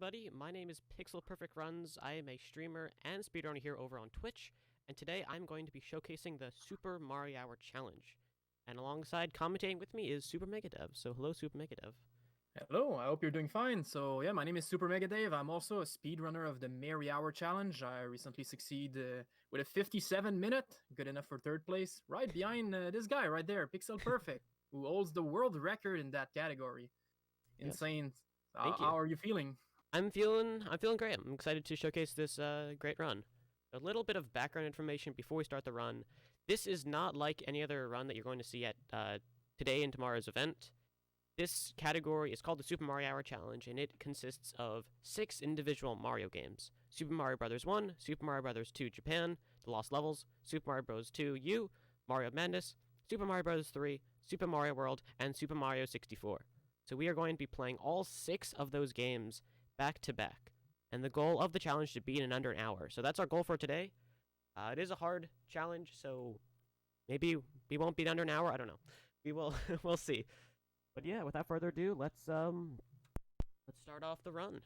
everybody. My name is PixelPerfectRuns. I am a streamer and speedrunner here over on Twitch, and today I'm going to be showcasing the Super Marihour Challenge. And alongside commentating with me is Super Megadev. So hello, Super Megadev. Hello, I hope you're doing fine. So yeah, my name is Super Megadev. I'm also a speedrunner of the Marihour Challenge. I recently succeeded with a 57-minute, good enough for third place, right behind this guy right there, Pixel Perfect, who holds the world record in that category. Insane. Thank you. How are you feeling? I'm feeling great. I'm excited to showcase this great run. A little bit of background information before we start the run. This is not like any other run that you're going to see at today and tomorrow's event. This category is called the Super Marihour Challenge, and it consists of 6 individual Mario games. Super Mario Bros. 1, Super Mario Bros. 2 Japan, The Lost Levels, Super Mario Bros. 2 U, Mario Madness, Super Mario Bros. 3, Super Mario World, and Super Mario 64. So we are going to be playing all 6 of those games back to back. And the goal of the challenge is to beat in under an hour. So that's our goal for today. It is a hard challenge, so maybe we won't beat under an hour. I don't know. We will. We'll see. But yeah, without further ado, let's start off the run.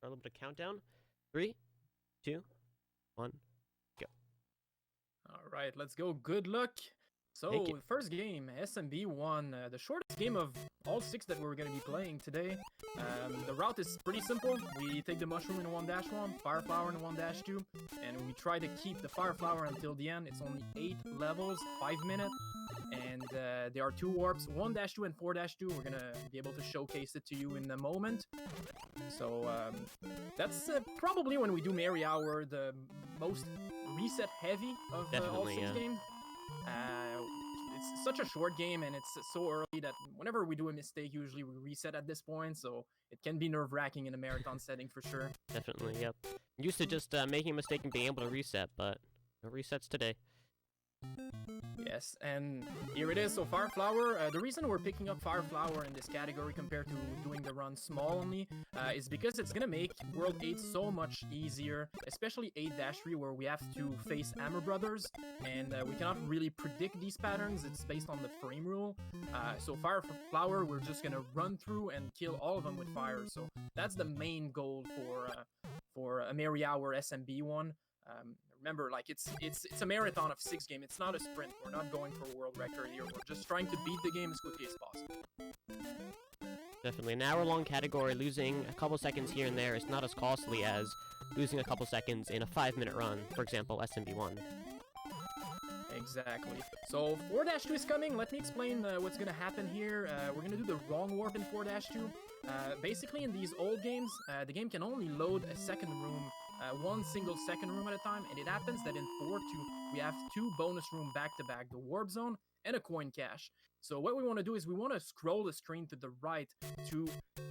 A little bit of countdown. 3, 2, 1, go. All right, let's go. Good luck. So, first game, SMB1, the shortest game of all 6 that we're going to be playing today. The route is pretty simple. We take the mushroom in 1-1, fire flower in 1-2, and we try to keep the fire flower until the end. It's only 8 levels, 5 minutes, and there are 2 warps, 1-2 and 4-2. We're going to be able to showcase it to you in a moment. So, that's probably when we do Marihour, the most reset heavy of all 6 games. It's such a short game, and it's so early that whenever we do a mistake, usually we reset at this point, so it can be nerve-wracking in a marathon setting for sure. Definitely, yep. Used to just making a mistake and being able to reset, but no resets today. Yes, and here it is. So Fire Flower, the reason we're picking up Fire Flower in this category compared to doing the run small only is because it's gonna make World 8 so much easier, especially 8-3 where we have to face Hammer Brothers, and we cannot really predict these patterns. It's based on the frame rule. So Fire Flower, we're just gonna run through and kill all of them with fire. So that's the main goal for a Marihour SMB1. Remember, like, it's a marathon of 6 games. It's not a sprint. We're not going for a world record here. We're just trying to beat the game as quickly as possible. Definitely. An hour-long category, losing a couple seconds here and there is not as costly as losing a couple seconds in a 5-minute run, for example, SMB1. Exactly. So 4-2 is coming. Let me explain what's going to happen here. We're going to do the wrong warp in 4-2. Basically, in these old games, the game can only load a second room, one single second room at a time, and it happens that in 4-2, we have 2 bonus room back-to-back, the warp zone and a coin cache. So what we want to do is we want to scroll the screen to the right to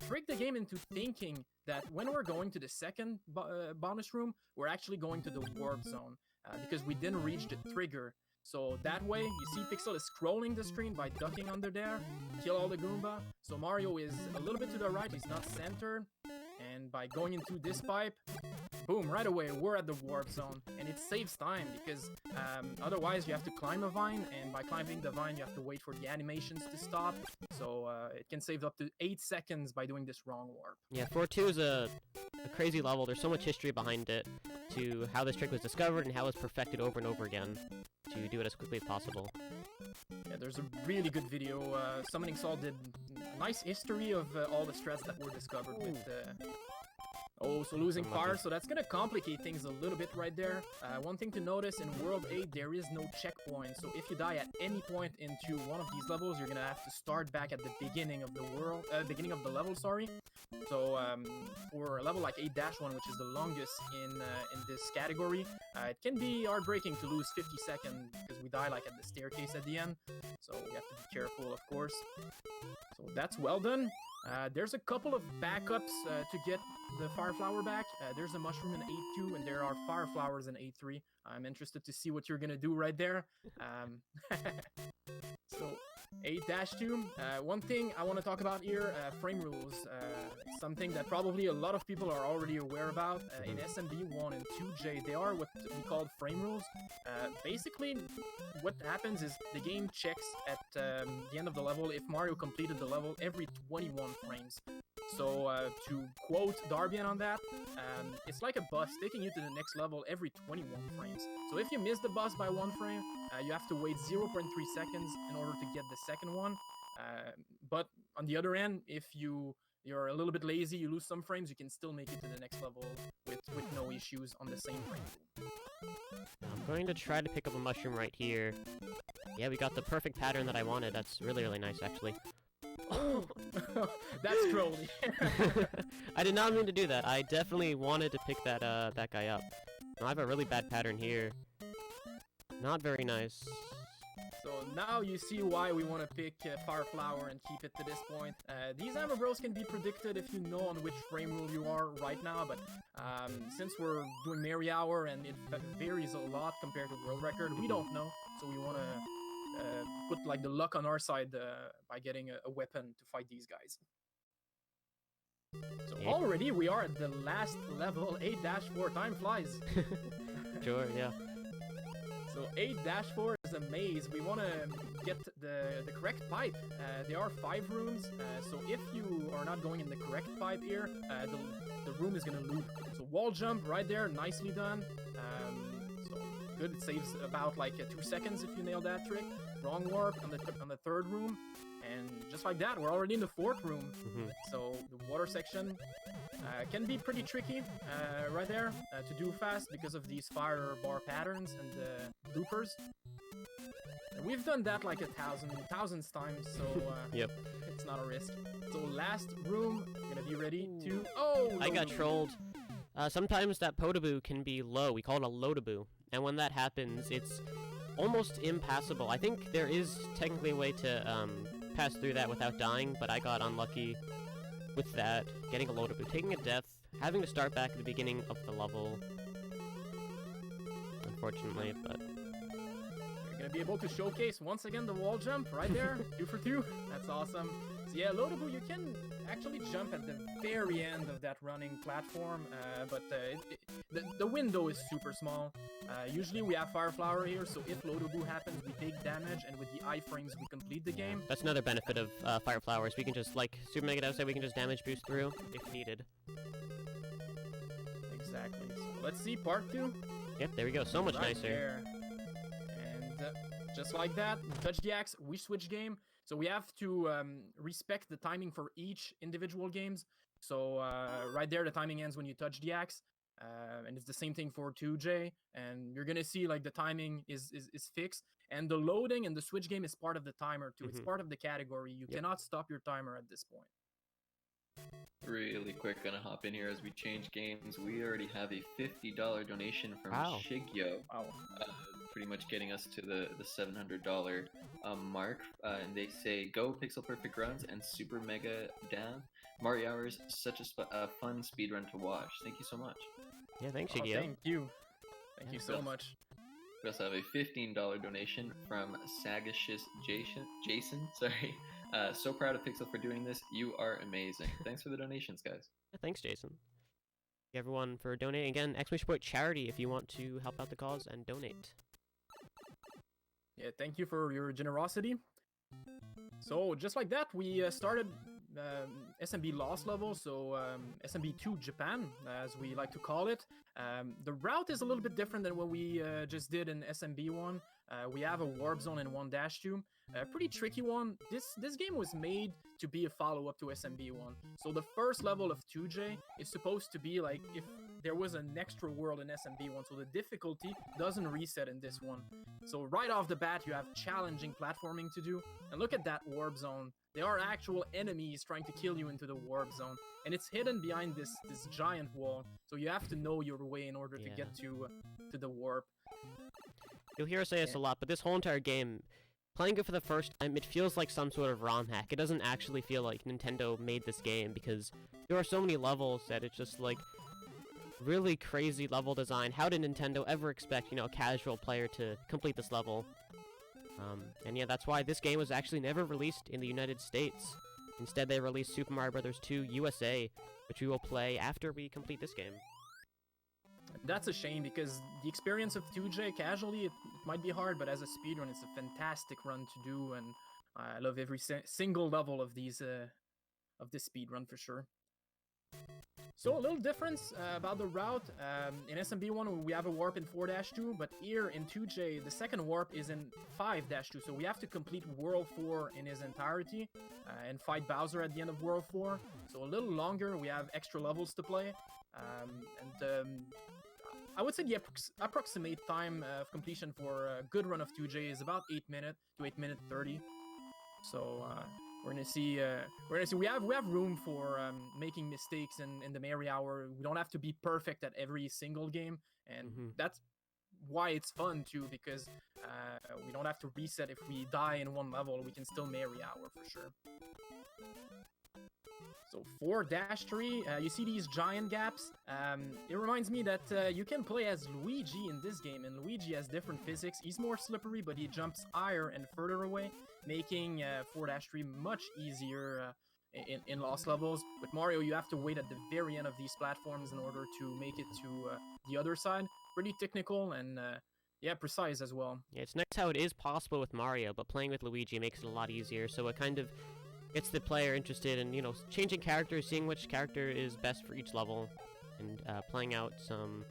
trick the game into thinking that when we're going to the second bonus room, we're actually going to the warp zone because we didn't reach the trigger. So that way, you see Pixel is scrolling the screen by ducking under there, kill all the Goomba. So Mario is a little bit to the right, he's not centered. And by going into this pipe, boom, right away, we're at the warp zone. And it saves time because otherwise you have to climb a vine. And by climbing the vine, you have to wait for the animations to stop. So it can save up to 8 seconds by doing this wrong warp. Yeah, 4-2 is a crazy level. There's so much history behind it to how this trick was discovered and how it's perfected over and over again to do it as quickly as possible. Yeah, there's a really good video. Summoning Saul did a nice history of all the strats that were discovered with... so losing fire, so that's gonna complicate things a little bit right there. One thing to notice, in World 8, there is no checkpoint, so if you die at any point into one of these levels, you're gonna have to start back at the beginning of the level, sorry. So for a level like 8-1, which is the longest in this category, it can be heartbreaking to lose 50 seconds because we die like at the staircase at the end. So we have to be careful, of course. So that's well done. There's a couple of backups to get the fire flower back. There's a mushroom in 8-2, and there are fire flowers in 8-3. I'm interested to see what you're gonna do right there. So 8-2. One thing I want to talk about here, frame rules. Something that probably a lot of people are already aware about. In SMB1 and 2J, they are what we call frame rules. Basically, what happens is the game checks at the end of the level if Mario completed the level every 21 frames. So to quote Darbian on that, it's like a bus taking you to the next level every 21 frames. So if you miss the bus by 1 frame, you have to wait 0.3 seconds in order to get the second one. But on the other end, if you're a little bit lazy, you lose some frames, you can still make it to the next level with no issues on the same frame. I'm going to try to pick up a mushroom right here. Yeah, we got the perfect pattern that I wanted. That's really, really nice, actually. Oh, that's trolly. I did not mean to do that. I definitely wanted to pick that that guy up. I have a really bad pattern here. Not very nice. So now you see why we want to pick Fire Flower and keep it to this point. These Amber Bros can be predicted if you know on which frame rule you are right now, but since we're doing Marihour and it varies a lot compared to world record, we don't know. So we want to put like the luck on our side by getting a weapon to fight these guys. So already we are at the last level, 8-4, time flies. Sure, yeah. So 8-4 is a maze. We want to get the correct pipe. There are 5 rooms, so if you are not going in the correct pipe here, the room is going to loop. So wall jump right there, nicely done. So good, it saves about like 2 seconds if you nail that trick. Wrong warp on the third room, and just like that, we're already in the 4th room. So the water section can be pretty tricky right there to do fast because of these fire bar patterns and loopers. And we've done that like thousands times, so yep. It's not a risk. So last room, gonna be ready to... Oh! I got trolled. Sometimes that Podoboo can be low. We call it a Lotaboo. And when that happens, it's almost impassable. I think there is technically a way to pass through that without dying, but I got unlucky with that, getting a Lotaboo, taking a death, having to start back at the beginning of the level, unfortunately, but... You're gonna be able to showcase once again the wall jump right there, 2 for 2, that's awesome. So yeah, Lotaboo, you can actually jump at the very end of that running platform, but the window is super small. Usually we have Fire Flower here, so if Lotaboo happens, we take damage, and with the iframes, we complete the game. That's another benefit of Fire Flowers. We can just, like Super Mega Dow said, we can just damage boost through if needed. Exactly. So let's see part 2. Yep, there we go. So much nicer. There. And just like that, touch the axe, we switch game. So we have to respect the timing for each individual games. So right there, the timing ends when you touch the axe. And it's the same thing for 2J. And you're going to see like the timing is fixed. And the loading and the switch game is part of the timer too. It's part of the category. You cannot stop your timer at this point. Really quick, gonna hop in here as we change games. We already have a $50 donation from Shigyo. Wow. Pretty much getting us to the $700 mark, and they say, "Go PixelPerfectRuns and Super Mega Dab. Marihour is such a fun speedrun to watch. Thank you so much." Yeah, thanks, Oh, Shigeo. thank you. Thank you so much. We also have a $15 donation from Sagicious Jason. Sorry. So proud of Pixel for doing this. You are amazing. Thanks for the donations, guys. Yeah, thanks, Jason. Thank you everyone for donating. Again, ! charity if you want to help out the cause and donate. Yeah, thank you for your generosity. So just like that, we started SMB Lost level, so SMB 2 Japan, as we like to call it. The route is a little bit different than what we just did in SMB 1. We have a warp zone in 1-2, a pretty tricky one. This game was made to be a follow-up to SMB 1. So the first level of 2J is supposed to be like if there was an extra world in SMB 1, so the difficulty doesn't reset in this one. So right off the bat, you have challenging platforming to do. And look at that warp zone. There are actual enemies trying to kill you into the warp zone. And it's hidden behind this giant wall. So you have to know your way in order to get to the warp. You'll hear us say this a lot, but this whole entire game, playing it for the first time, it feels like some sort of ROM hack. It doesn't actually feel like Nintendo made this game, because there are so many levels that it's just like really crazy level design. How did Nintendo ever expect, a casual player to complete this level? And yeah, that's why this game was actually never released in the United States. Instead, they released Super Mario Bros. 2 USA, which we will play after we complete this game. That's a shame, because the experience of 2J casually, it might be hard, but as a speedrun, it's a fantastic run to do, and I love every single level of these of this speedrun for sure. So a little difference about the route. In SMB1 we have a warp in 4-2, but here in 2J the second warp is in 5-2. So we have to complete World 4 in its entirety and fight Bowser at the end of World 4. So a little longer. We have extra levels to play, I would say the approximate time of completion for a good run of 2J is about 8 minutes to 8 minute 30. So we're gonna see. We have room for making mistakes in the Marihour. We don't have to be perfect at every single game, and that's why it's fun too. Because we don't have to reset if we die in one level. We can still Marihour for sure. So 4-3, you see these giant gaps. It reminds me that you can play as Luigi in this game, and Luigi has different physics. He's more slippery, but he jumps higher and further away, making 4-3 much easier in lost levels. With Mario, you have to wait at the very end of these platforms in order to make it to the other side. Pretty technical and yeah, precise as well. Yeah, it's nice how it is possible with Mario, but playing with Luigi makes it a lot easier, so it kind of gets the player interested in, you know, changing characters, seeing which character is best for each level, and playing out some,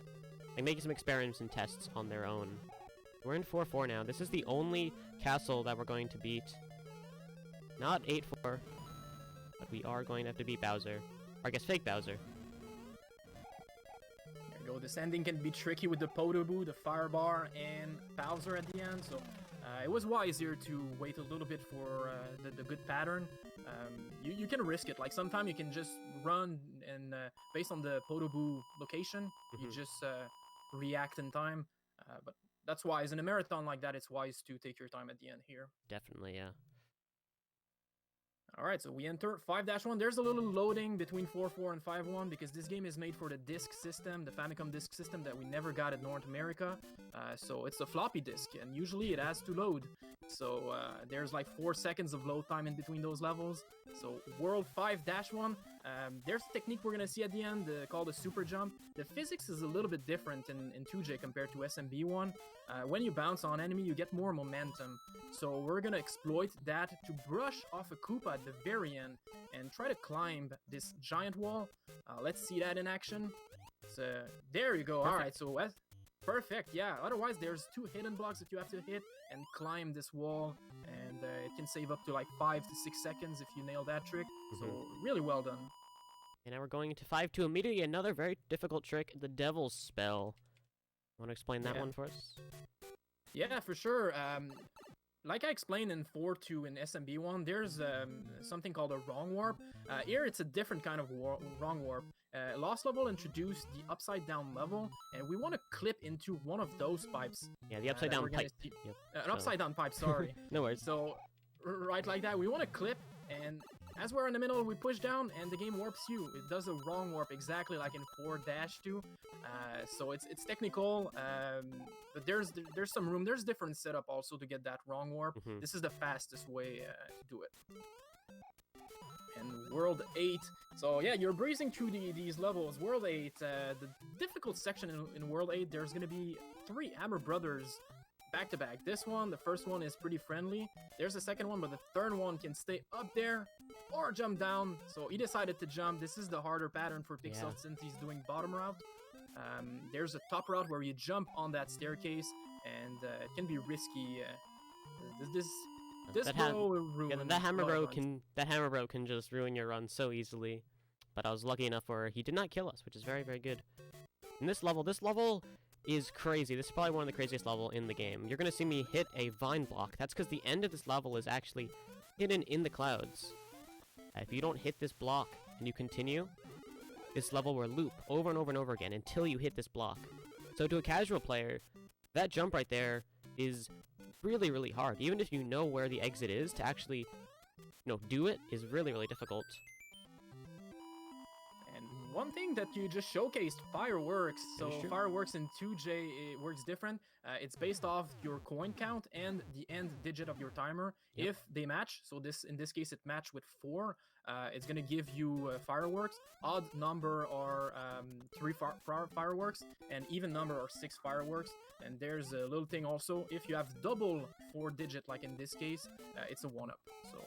like, making some experiments and tests on their own. We're in 4-4 now. This is the only castle that we're going to beat. Not 8-4, but we are going to have to beat Bowser. Or I guess fake Bowser. There you go. This ending can be tricky with the Podoboo, the Fire Bar, and Bowser at the end, so it was wiser to wait a little bit for the good pattern. You can risk it. Like, sometimes you can just run and based on the Podoboo location, you just react in time. But that's wise. In a marathon like that, it's wise to take your time at the end here. Definitely, yeah. Alright, so we enter 5-1. There's a little loading between 4-4 and 5-1 because this game is made for the disc system, the Famicom disc system that we never got in North America. So it's a floppy disk, and usually it has to load. So there's like 4 seconds of load time in between those levels. So World 5-1, there's a technique we're going to see at the end called a super jump. The physics is a little bit different in 2J compared to SMB1. When you bounce on enemy, you get more momentum. So we're going to exploit that to brush off a Koopa at the very end and try to climb this giant wall. Let's see that in action. So there you go. Perfect. All right, so perfect, yeah. Otherwise, there's 2 hidden blocks that you have to hit and climb this wall, and it can save up to like 5 to 6 seconds if you nail that trick. So really well done. And now we're going into 5-2 immediately. Another very difficult trick, the Devil's Spell. Want to explain that one for us? Yeah, for sure. Like I explained in 4-2 in SMB1, there's something called a wrong warp. Here it's a different kind of wrong warp. Lost level introduced the upside down level, and we want to clip into one of those pipes. Yeah, the upside down pipe. An upside down pipe, sorry. No worries. So, right like that, we want to clip, and as we're in the middle, we push down, and the game warps you. It does a wrong warp exactly like in 4-2. So it's technical, but there's some room. There's different setup also to get that wrong warp. This is the fastest way to do it. And World 8. So yeah, you're breezing through these levels. World 8, the difficult section in World 8, there's going to be 3 Hammer Brothers back to back. This one, the first one is pretty friendly. There's a second one, but the third one can stay up there or jump down. So he decided to jump. This is the harder pattern for Pixel since he's doing bottom route. There's a top route where you jump on that staircase, and it can be risky. This bro will ruin that hammer bro can just ruin your run so easily. But I was lucky enough where he did not kill us, which is very, very good. And this level is crazy. This is probably one of the craziest level in the game. You're gonna see me hit a vine block. That's because the end of this level is actually hidden in the clouds. If you don't hit this block and you continue, this level will loop over and over and over again until you hit this block. So to a casual player, that jump right there is really, really hard. Even if you know where the exit is, to actually, do it is really, really difficult. And one thing that you just showcased, fireworks. So fireworks in 2J, it works different. It's based off your coin count and the end digit of your timer. If they match, so in this case it matched with 4, it's gonna give you fireworks. Odd number are 3 fireworks, and even number are 6 fireworks. And there's a little thing also, if you have double 4 digit, like in this case, it's a 1-up. So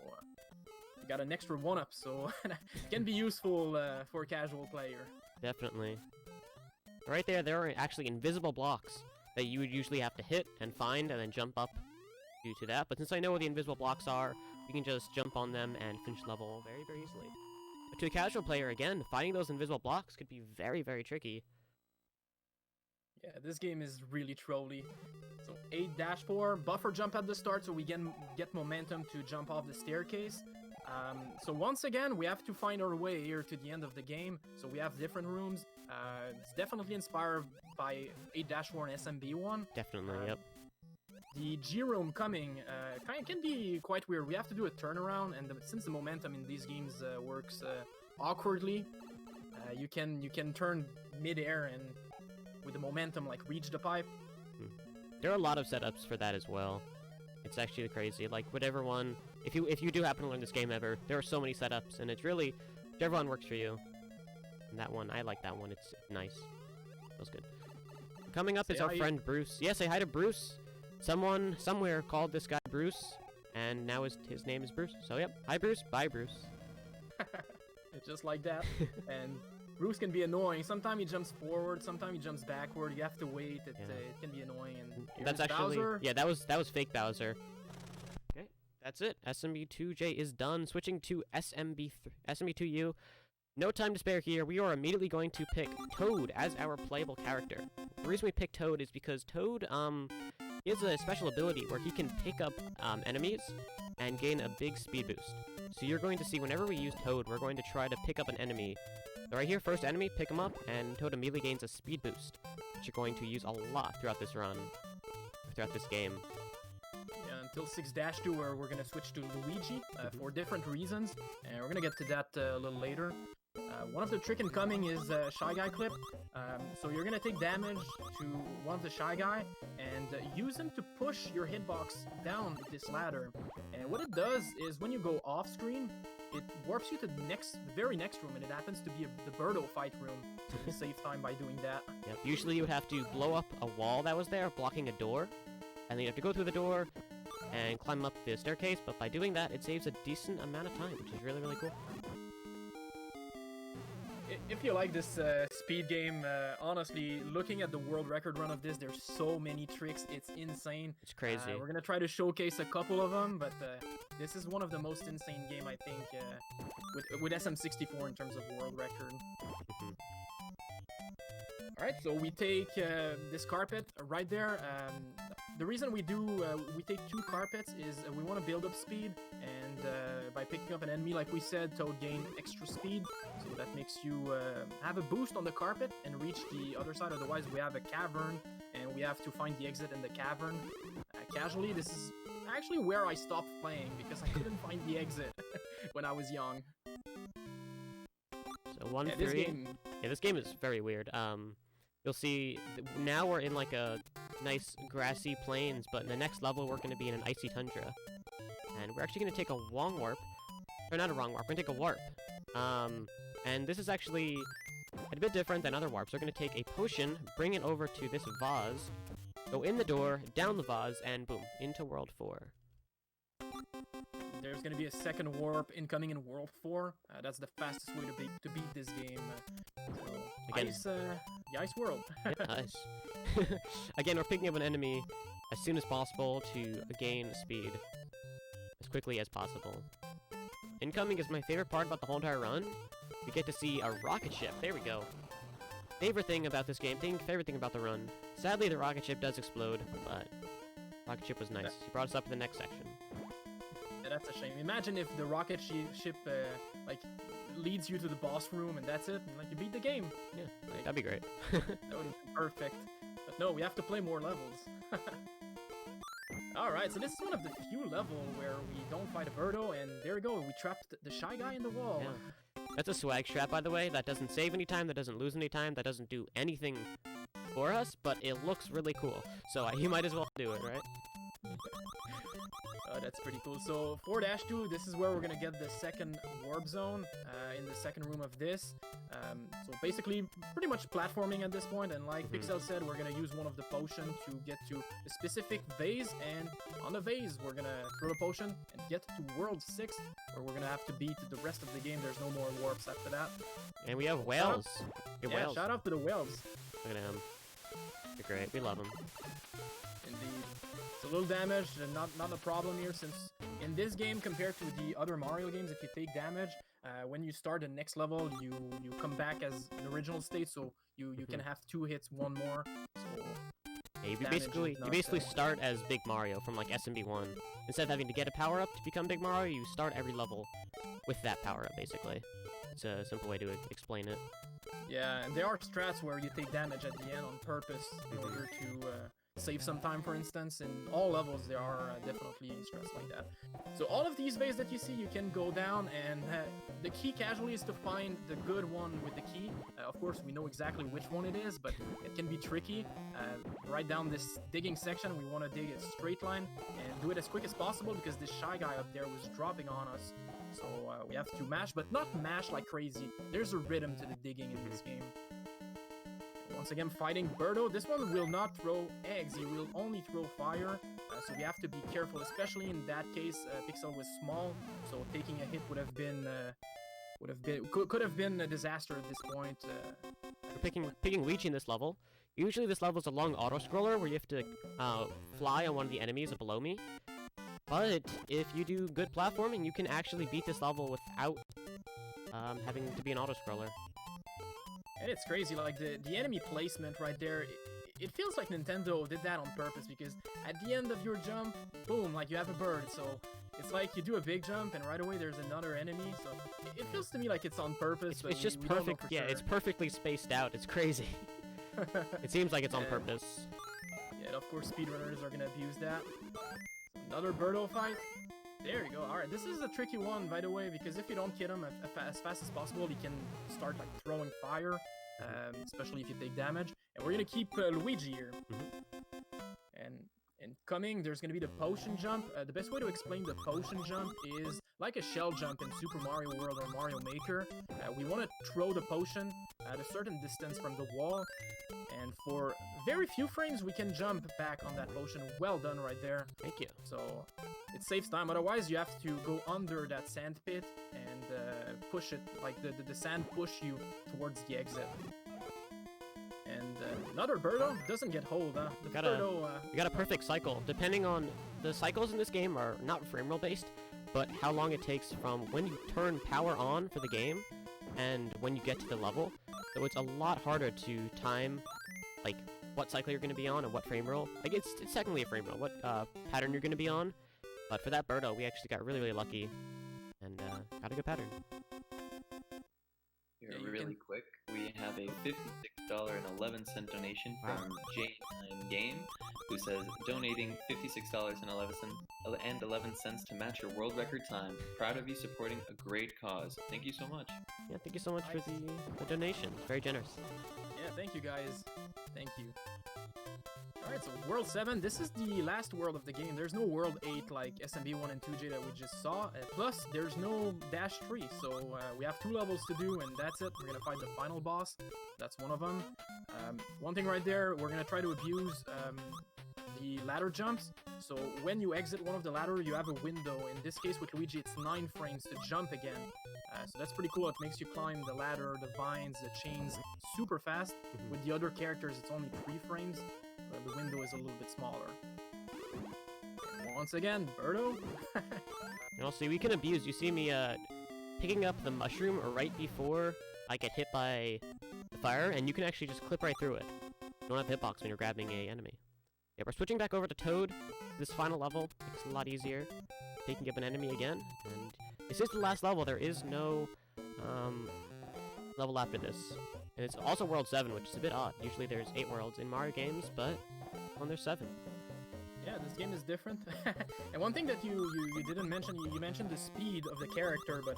you got an extra 1-up, so it can be useful for a casual player. Definitely. Right there, there are actually invisible blocks that you would usually have to hit and find and then jump up due to that. But since I know what the invisible blocks are, we can just jump on them and finish the level very, very easily. But to a casual player, again, finding those invisible blocks could be very, very tricky. Yeah, this game is really trolly. So 8-4, buffer jump at the start so we can get momentum to jump off the staircase. So once again, we have to find our way here to the end of the game. So we have different rooms. It's definitely inspired by 8-4 and SMB1. Definitely, yep. The G room coming can be quite weird. We have to do a turnaround, and since the momentum in these games works awkwardly, you can turn mid-air and with the momentum like reach the pipe. There are a lot of setups for that as well. It's actually crazy. Like whatever one, if you do happen to learn this game ever, there are so many setups, and it's really whichever one works for you. And that one, I like that one. It's nice. Feels good. Coming up is our friend Bruce. Yeah, say hi to Bruce. Someone somewhere called this guy Bruce, and now his name is Bruce. So yep, hi Bruce, bye Bruce. It's just like that. And Bruce can be annoying. Sometimes he jumps forward, sometimes he jumps backward. You have to wait. It can be annoying. And that's actually Bowser. Yeah, that was fake Bowser. Okay, that's it. SMB2J is done. Switching to SMB2U. No time to spare here. We are immediately going to pick Toad as our playable character. The reason we pick Toad is because Toad he has a special ability where he can pick up enemies and gain a big speed boost. So you're going to see whenever we use Toad, we're going to try to pick up an enemy. So right here, first enemy, pick him up, and Toad immediately gains a speed boost, which you're going to use a lot throughout this run, throughout this game. Yeah, until 6-2 where we're going to switch to Luigi for different reasons, and we're going to get to that a little later. One of the trick incoming is Shy Guy clip. So you're gonna take damage to one of the Shy Guy and use him to push your hitbox down this ladder. And what it does is when you go off screen, it warps you to the very next room, and it happens to be the Birdo fight room. So you save time by doing that. Yep. Usually you would have to blow up a wall that was there, blocking a door, and then you have to go through the door and climb up the staircase. But by doing that, it saves a decent amount of time, which is really, really cool. If you like this speed game, honestly, looking at the world record run of this, there's so many tricks, it's insane. It's crazy. We're gonna try to showcase a couple of them, but this is one of the most insane game, I think, with SM64 in terms of world record. Alright, so we take this carpet right there. The reason we take 2 carpets is we want to build up speed, and by picking up an enemy, like we said, Toad gain extra speed, so that makes you have a boost on the carpet and reach the other side. Otherwise, we have a cavern, and we have to find the exit in the cavern. Casually, this is actually where I stopped playing, because I couldn't find the exit when I was young. So 1-3. This game is very weird. You'll see, now we're in like a nice grassy plains, but in the next level we're going to be in an icy tundra. And we're actually going to take a wrong warp. Or not a wrong warp, we're going to take a warp. And this is actually a bit different than other warps. We're going to take a potion, bring it over to this vase, go in the door, down the vase, and boom, into World 4. There's going to be a second warp incoming in World 4. That's the fastest way to beat this game. Again, the ice world. Yeah, ice. Again, we're picking up an enemy as soon as possible to gain speed as quickly as possible. Incoming is my favorite part about the whole entire run. We get to see a rocket ship. There we go. Favorite thing about this game, favorite thing about the run. Sadly, the rocket ship does explode, but rocket ship was nice. He brought us up to the next section. Yeah, that's a shame. Imagine if the rocket ship like leads you to the boss room and that's it, and like you beat the game. Yeah, that'd be great. That would have been perfect. But no, we have to play more levels. Alright, so this is one of the few levels where we don't fight a Birdo, and there we go, we trapped the Shy Guy in the wall. Yeah. That's a swag trap, by the way. That doesn't save any time, that doesn't lose any time, that doesn't do anything for us, but it looks really cool. So you might as well do it, right? That's pretty cool. So 4-2, this is where we're gonna get the second warp zone in the second room of this. So basically, pretty much platforming at this point. And like Pixel said, we're gonna use one of the potion to get to a specific vase. And on the vase, we're gonna throw the potion and get to World 6, where we're gonna have to beat the rest of the game. There's no more warps after that. And we have whales. Yeah, shout out to the whales. Look at him. They're great. We love them. Indeed. It's a little damage, and not a problem here, since in this game, compared to the other Mario games, if you take damage, when you start the next level, you come back as an original state, so you can have 2 hits, 1 more. So yeah, you basically start as Big Mario from like SMB1. Instead of having to get a power up to become Big Mario, you start every level with that power up. Basically, it's a simple way to explain it. Yeah, and there are strats where you take damage at the end on purpose in order to save some time, for instance. In all levels, there are definitely strats like that. So all of these bays that you see, you can go down, and the key casually is to find the good one with the key. Of course, we know exactly which one it is, but it can be tricky. Right down this digging section, we want to dig a straight line and do it as quick as possible, because this shy guy up there was dropping on us. So we have to mash, but not mash like crazy. There's a rhythm to the digging in this game. Once again, fighting Birdo. This one will not throw eggs, he will only throw fire, so we have to be careful, especially in that case. Pixel was small, so taking a hit could have been a disaster at this point. Picking Luigi in this level. Usually this level is a long auto-scroller where you have to fly on one of the enemies below me. But if you do good platforming, you can actually beat this level without having to be an auto-scroller. And it's crazy, like the enemy placement right there, it feels like Nintendo did that on purpose, because at the end of your jump, boom, like you have a bird, so it's like you do a big jump and right away there's another enemy, so it feels to me like it's on purpose. It's just perfect, yeah, sure. It's perfectly spaced out, it's crazy. It seems like it's on purpose. Yeah, of course speedrunners are gonna abuse that. Another Birdo fight. There you go. Alright, this is a tricky one, by the way, because if you don't hit him as fast as possible, he can start like throwing fire, especially if you take damage. And we're gonna keep Luigi here. And coming, there's gonna be the potion jump. The best way to explain the potion jump is like a shell jump in Super Mario World or Mario Maker. We want to throw the potion at a certain distance from the wall, and for very few frames we can jump back on that potion. Well done right there. Thank you. So it saves time, otherwise you have to go under that sand pit and push it, like the sand push you towards the exit. And another Birdo doesn't get hold, huh? We got a perfect cycle. Depending on the cycles in this game are not frame rate based, but how long it takes from when you turn power on for the game and when you get to the level. So it's a lot harder to time, like what cycle you're going to be on and what frame roll. Like it's technically a frame roll, what pattern you're going to be on. But for that Birdo, we actually got really lucky and got a good pattern. Here, really quick, we have a $56.11 donation from J9 Game, who says, donating $56.11 to match your world record time. Proud of you supporting a great cause. Thank you so much. Yeah, thank you so much for the donation. Very generous. Yeah, thank you guys. Thank you. Alright, so World 7, this is the last world of the game. There's no World 8 like SMB 1 and 2J that we just saw. Plus, there's no Dash 3, so we have 2 levels to do, and that's it. We're gonna fight the final boss. That's one of them. One thing right there, we're gonna try to abuse the ladder jumps. So when you exit one of the ladder, you have a window. In this case with Luigi, it's 9 frames to jump again. So that's pretty cool. It makes you climb the ladder, the vines, the chains super fast. With the other characters, it's only 3 frames. The window is a little bit smaller. And once again, Birdo. And also, we can abuse. You see me picking up the mushroom right before I get hit by the fire, and you can actually just clip right through it. You don't have hitbox when you're grabbing a enemy. Yeah, we're switching back over to Toad. This final level makes it a lot easier. Taking up an enemy again, and this is the last level. There is no level after this. And it's also World 7, which is a bit odd. Usually there's 8 worlds in Mario games, but there's 7. Yeah, this game is different. And one thing that you didn't mention, you mentioned the speed of the character, but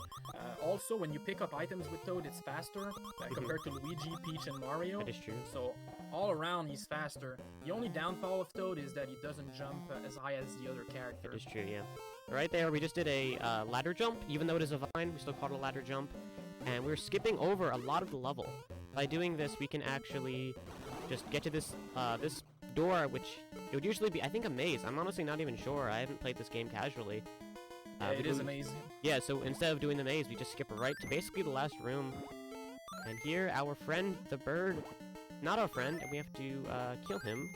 also when you pick up items with Toad, it's faster compared to Luigi, Peach, and Mario. That is true. So all around, he's faster. The only downfall of Toad is that he doesn't jump as high as the other characters. That is true, yeah. Right there, we just did a ladder jump. Even though it is a vine, we still call it a ladder jump. And we're skipping over a lot of the level. By doing this, we can actually just get to this this door, which it would usually be, I think, a maze. I'm honestly not even sure. I haven't played this game casually. Yeah, it is amazing. Yeah, so instead of doing the maze, we just skip right to basically the last room. And here, our friend, the bird, not our friend, and we have to kill him.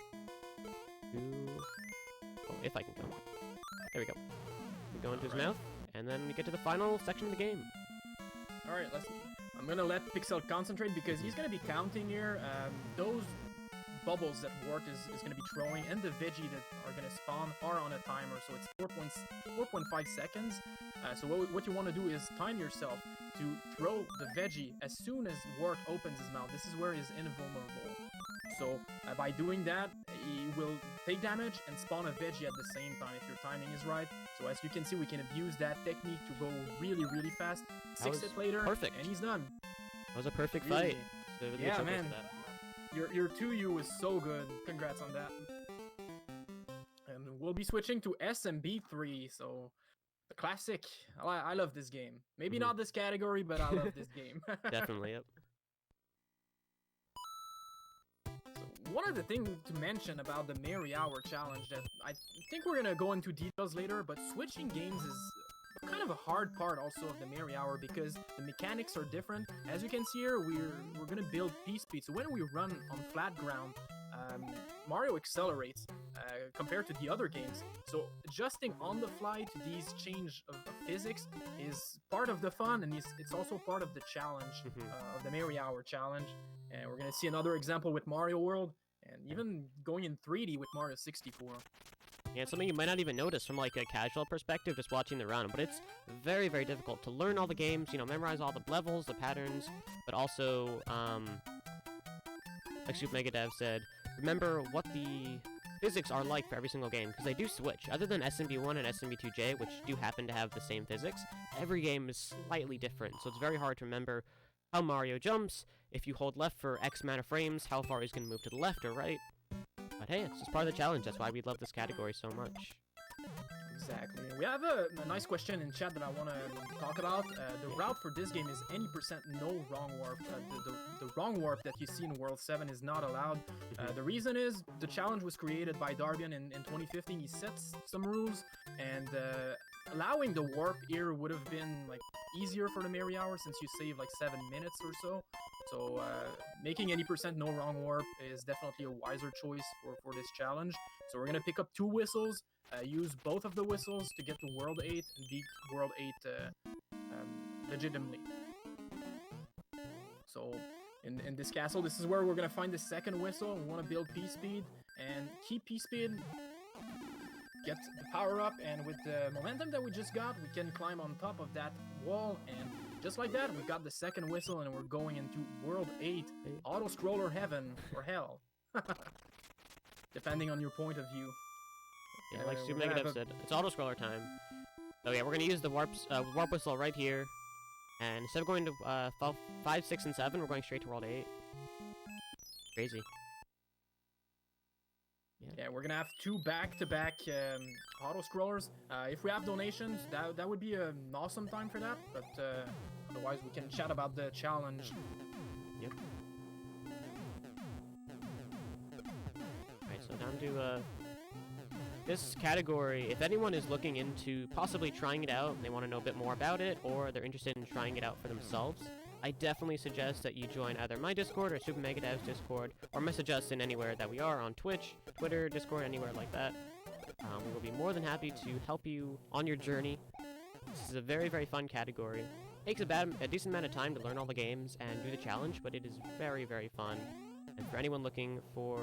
Oh, if I can kill him. There we go. We go into his mouth, and then we get to the final section of the game. Alright, I'm gonna let Pixel concentrate because he's gonna be counting here. Those bubbles that Wart is gonna be throwing and the veggie that are gonna spawn are on a timer, so it's 4.5 seconds. So what you want to do is time yourself to throw the veggie as soon as Wart opens his mouth. This is where he's invulnerable. So by doing that, he will take damage and spawn a veggie at the same time if your timing is right. So as you can see, we can abuse that technique to go really, really fast. 6 hits later, perfect. And he's done. That was a perfect Really? fight. So really Yeah, good man. for that. Your 2U is so good. Congrats on that. And we'll be switching to SMB3, so the classic. I love this game. Maybe not this category, but I love this game. Definitely, yep. So one other thing to mention about the Marihour challenge that I think we're gonna go into details later, but switching games is kind of a hard part also of the Marihour because the mechanics are different. As you can see here, we're gonna build P-speed. So when we run on flat ground, Mario accelerates compared to the other games. So adjusting on the fly to these change of physics is part of the fun, and it's also part of the challenge of the Marihour challenge. And we're gonna see another example with Mario World, and even going in 3D with Mario 64. Yeah, it's something you might not even notice from like a casual perspective just watching the run, but it's very, very difficult to learn all the games, you know, memorize all the levels, the patterns, but also, like Super Mega Dev said, remember what the physics are like for every single game, because they do switch. Other than SMB1 and SMB2J, which do happen to have the same physics, every game is slightly different, so it's very hard to remember how Mario jumps. If you hold left for X amount of frames, how far he's going to move to the left or right. But hey, it's just part of the challenge. That's why we love this category so much. Exactly. We have a nice question in chat that I want to talk about. The route for this game is any percent no wrong warp. The wrong warp that you see in World 7 is not allowed. The reason is the challenge was created by Darbian in 2015. He sets some rules, and allowing the warp here would have been like easier for the Marihour since you save like 7 minutes or so. So making any percent no wrong warp is definitely a wiser choice for this challenge. So we're gonna pick up 2 whistles, use both of the whistles to get to World 8 and beat World 8 legitimately. So in this castle, this is where we're gonna find the second whistle. We want to build P-speed and keep P-speed. Get the power up, and with the momentum that we just got, we can climb on top of that wall, and just like that, we've got the second whistle, and we're going into World 8, auto-scroller heaven, or hell. Depending on your point of view. Yeah, like Super Mega Dev said, it's auto-scroller time. So yeah, we're going to use the warp whistle right here, and instead of going to 5, 6, and 7, we're going straight to World 8. Crazy. Yeah, we're gonna have 2 back-to-back auto-scrollers. If we have donations, that would be an awesome time for that, but otherwise we can chat about the challenge. Yep. Alright, so down to this category. If anyone is looking into possibly trying it out, and they want to know a bit more about it, or they're interested in trying it out for themselves, I definitely suggest that you join either my Discord or Super Mega Dev's Discord, or message us in anywhere that we are on Twitch, Twitter, Discord, anywhere like that. We will be more than happy to help you on your journey. This is a very, very fun category. Takes a decent amount of time to learn all the games and do the challenge, but it is very, very fun. And for anyone looking for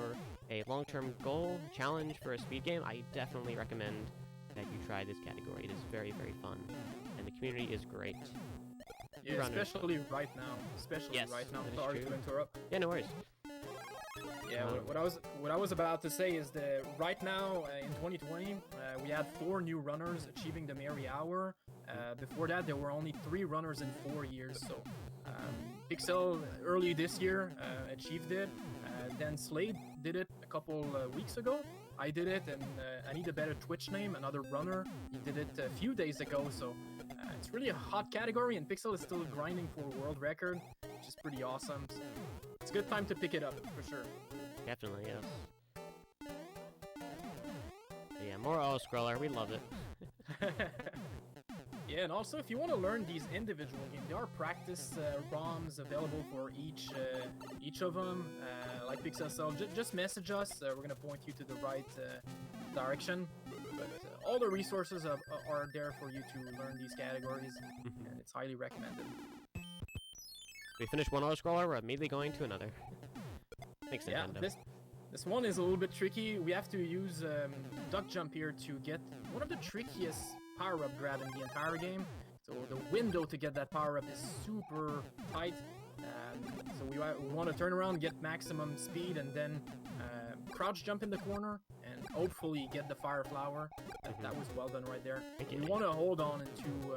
a long-term goal, challenge for a speed game, I definitely recommend that you try this category. It is very, very fun, and the community is great. Yeah, especially right now. Especially yes, right now. that is Sorry true. to interrupt. Yeah, no worries. Yeah, what I was about to say is that right now in 2020 we had 4 new runners achieving the Marihour. Before that, there were only 3 runners in 4 years. So Pixel early this year achieved it. Then Slade did it a couple weeks ago. I did it, and I need a better Twitch name. Another runner, he did it a few days ago. So it's really a hot category, and Pixel is still grinding for a world record, which is pretty awesome. So it's a good time to pick it up for sure. Definitely, yes. Yeah, more auto-scroller, we love it. Yeah, and also if you want to learn these individual games, there are practice ROMs available for each of them. Like Pixel said, just message us. We're gonna point you to the right direction. But all the resources are there for you to learn these categories, and it's highly recommended. We finish one auto-scroller, we're immediately going to another. Thanks, Nintendo. Yeah, this one is a little bit tricky. We have to use duck jump here to get one of the trickiest power-up grab in the entire game. So the window to get that power-up is super tight. So we want to turn around, get maximum speed, and then crouch jump in the corner, and hopefully get the fire flower. That was well done right there. We want to hold on into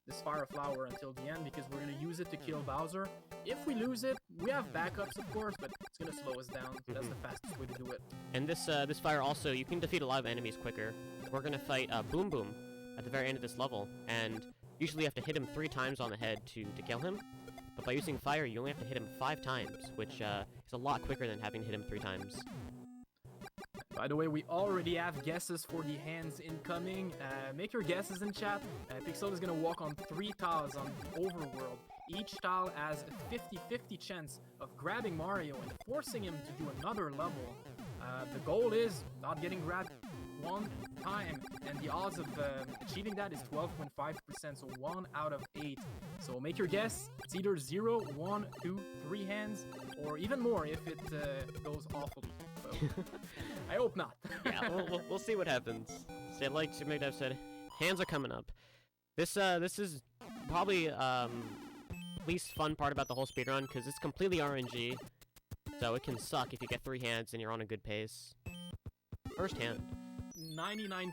this fire flower until the end because we're going to use it to kill Bowser. If we lose it, we have backups of course, but it's going to slow us down. So that's the fastest way to do it. And this fire also, you can defeat a lot of enemies quicker. We're going to fight Boom Boom at the very end of this level, and usually you have to hit him 3 times on the head to kill him. But by using fire, you only have to hit him 5 times, which is a lot quicker than having to hit him 3 times. By the way, we already have guesses for the hands incoming. Make your guesses in chat. Pixel is going to walk on 3 tiles on Overworld. Each tile has a 50-50 chance of grabbing Mario and forcing him to do another level. The goal is not getting grabbed 1 time, and the odds of achieving that is 12.5%, so 1 out of 8. So make your guess. It's either 0, 1, 2, 3 hands, or even more if it goes awfully. So, I hope not. Yeah, we'll see what happens. So like I've said, hands are coming up. This is probably least fun part about the whole speedrun because it's completely RNG. So it can suck if you get 3 hands and you're on a good pace. First hand. 99%.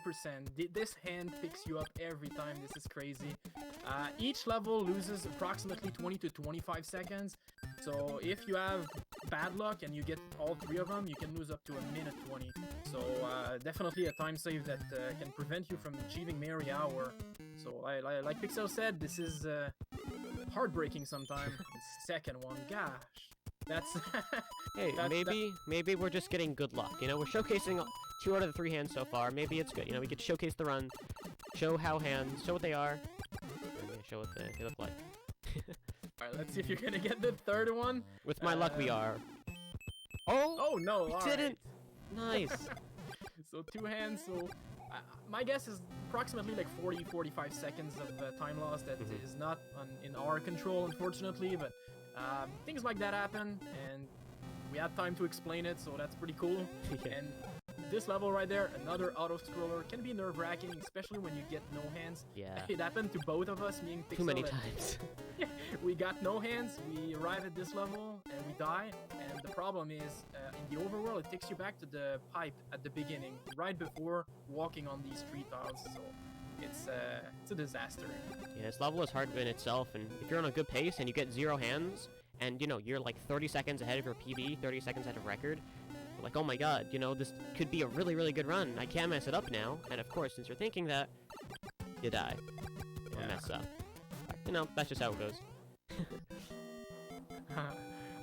This hand picks you up every time. This is crazy. Each level loses approximately 20 to 25 seconds. So if you have bad luck and you get all 3 of them, you can lose up to 1:20. So definitely a time save that can prevent you from achieving Marihour. So like Pixel said, this is heartbreaking sometimes. The second one, gosh. That's hey, maybe we're just getting good luck. You know, we're showcasing 2 out of the 3 hands so far. Maybe it's good. You know, we could showcase the run, show what they are, and show what they look like. Alright, let's see if you're gonna get the 3rd one. With my luck, we are. Oh no! We didn't. Nice. So 2 hands. So my guess is approximately like 40-45 seconds of time loss. That is not in our control, unfortunately, but. Things like that happen, and we had time to explain it, so that's pretty cool. Yeah. And this level right there, another auto-scroller, can be nerve-wracking, especially when you get no hands. Yeah. It happened to both of us, me and Pixel. Too many times. We got no hands, we arrive at this level, and we die. And the problem is, in the overworld, it takes you back to the pipe at the beginning, right before walking on these 3 tiles. So it's a disaster. Yeah, this level is hard in itself, and if you're on a good pace and you get 0 hands, and you know you're like 30 seconds ahead of your PB, 30 seconds ahead of record, like, oh my god, you know, this could be a really, really good run. I can't mess it up now. And of course, since you're thinking that, you die. Or mess up. You know, that's just how it goes.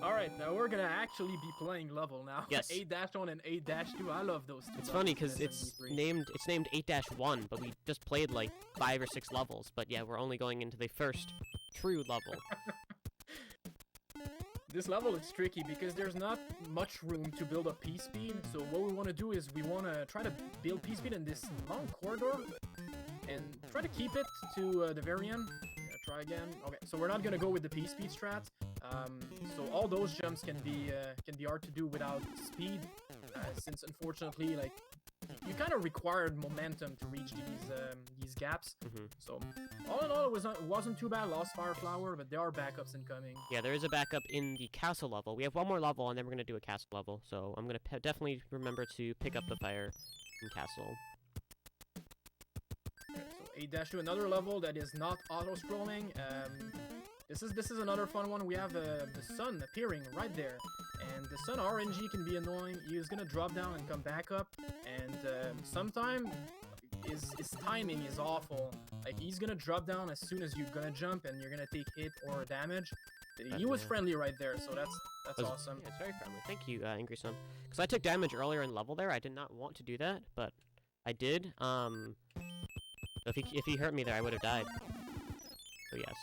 Alright, now we're gonna actually be playing level now. Yes. 8-1 and 8-2. I love those 2. It's funny because it's named 8-1, but we just played like 5 or 6 levels. But yeah, we're only going into the first true level. This level is tricky because there's not much room to build up P-speed. So what we want to do is we want to try to build P-speed in this long corridor and try to keep it to the very end. Try again. Okay, so we're not gonna go with the P-speed strat. So all those jumps can be hard to do without speed, since unfortunately, like, you kind of required momentum to reach these gaps. Mhm. So all in all, it wasn't too bad. Lost Fire Flower, but there are backups incoming. Yeah, there is a backup in the castle level. We have one more level, and then we're gonna do a castle level. So I'm gonna definitely remember to pick up the fire in castle. Okay, so 8-2, another level that is not auto-scrolling. This is another fun one. We have the sun appearing right there, and the sun RNG can be annoying. He's gonna drop down and come back up, and sometimes his timing is awful. Like he's gonna drop down as soon as you're gonna jump, and you're gonna take hit or damage. He was friendly right there, so that's awesome. Yeah, it's very friendly. Thank you, Angry Sun. Because I took damage earlier in level there. I did not want to do that, but I did. So if he hurt me there, I would have died. So yes,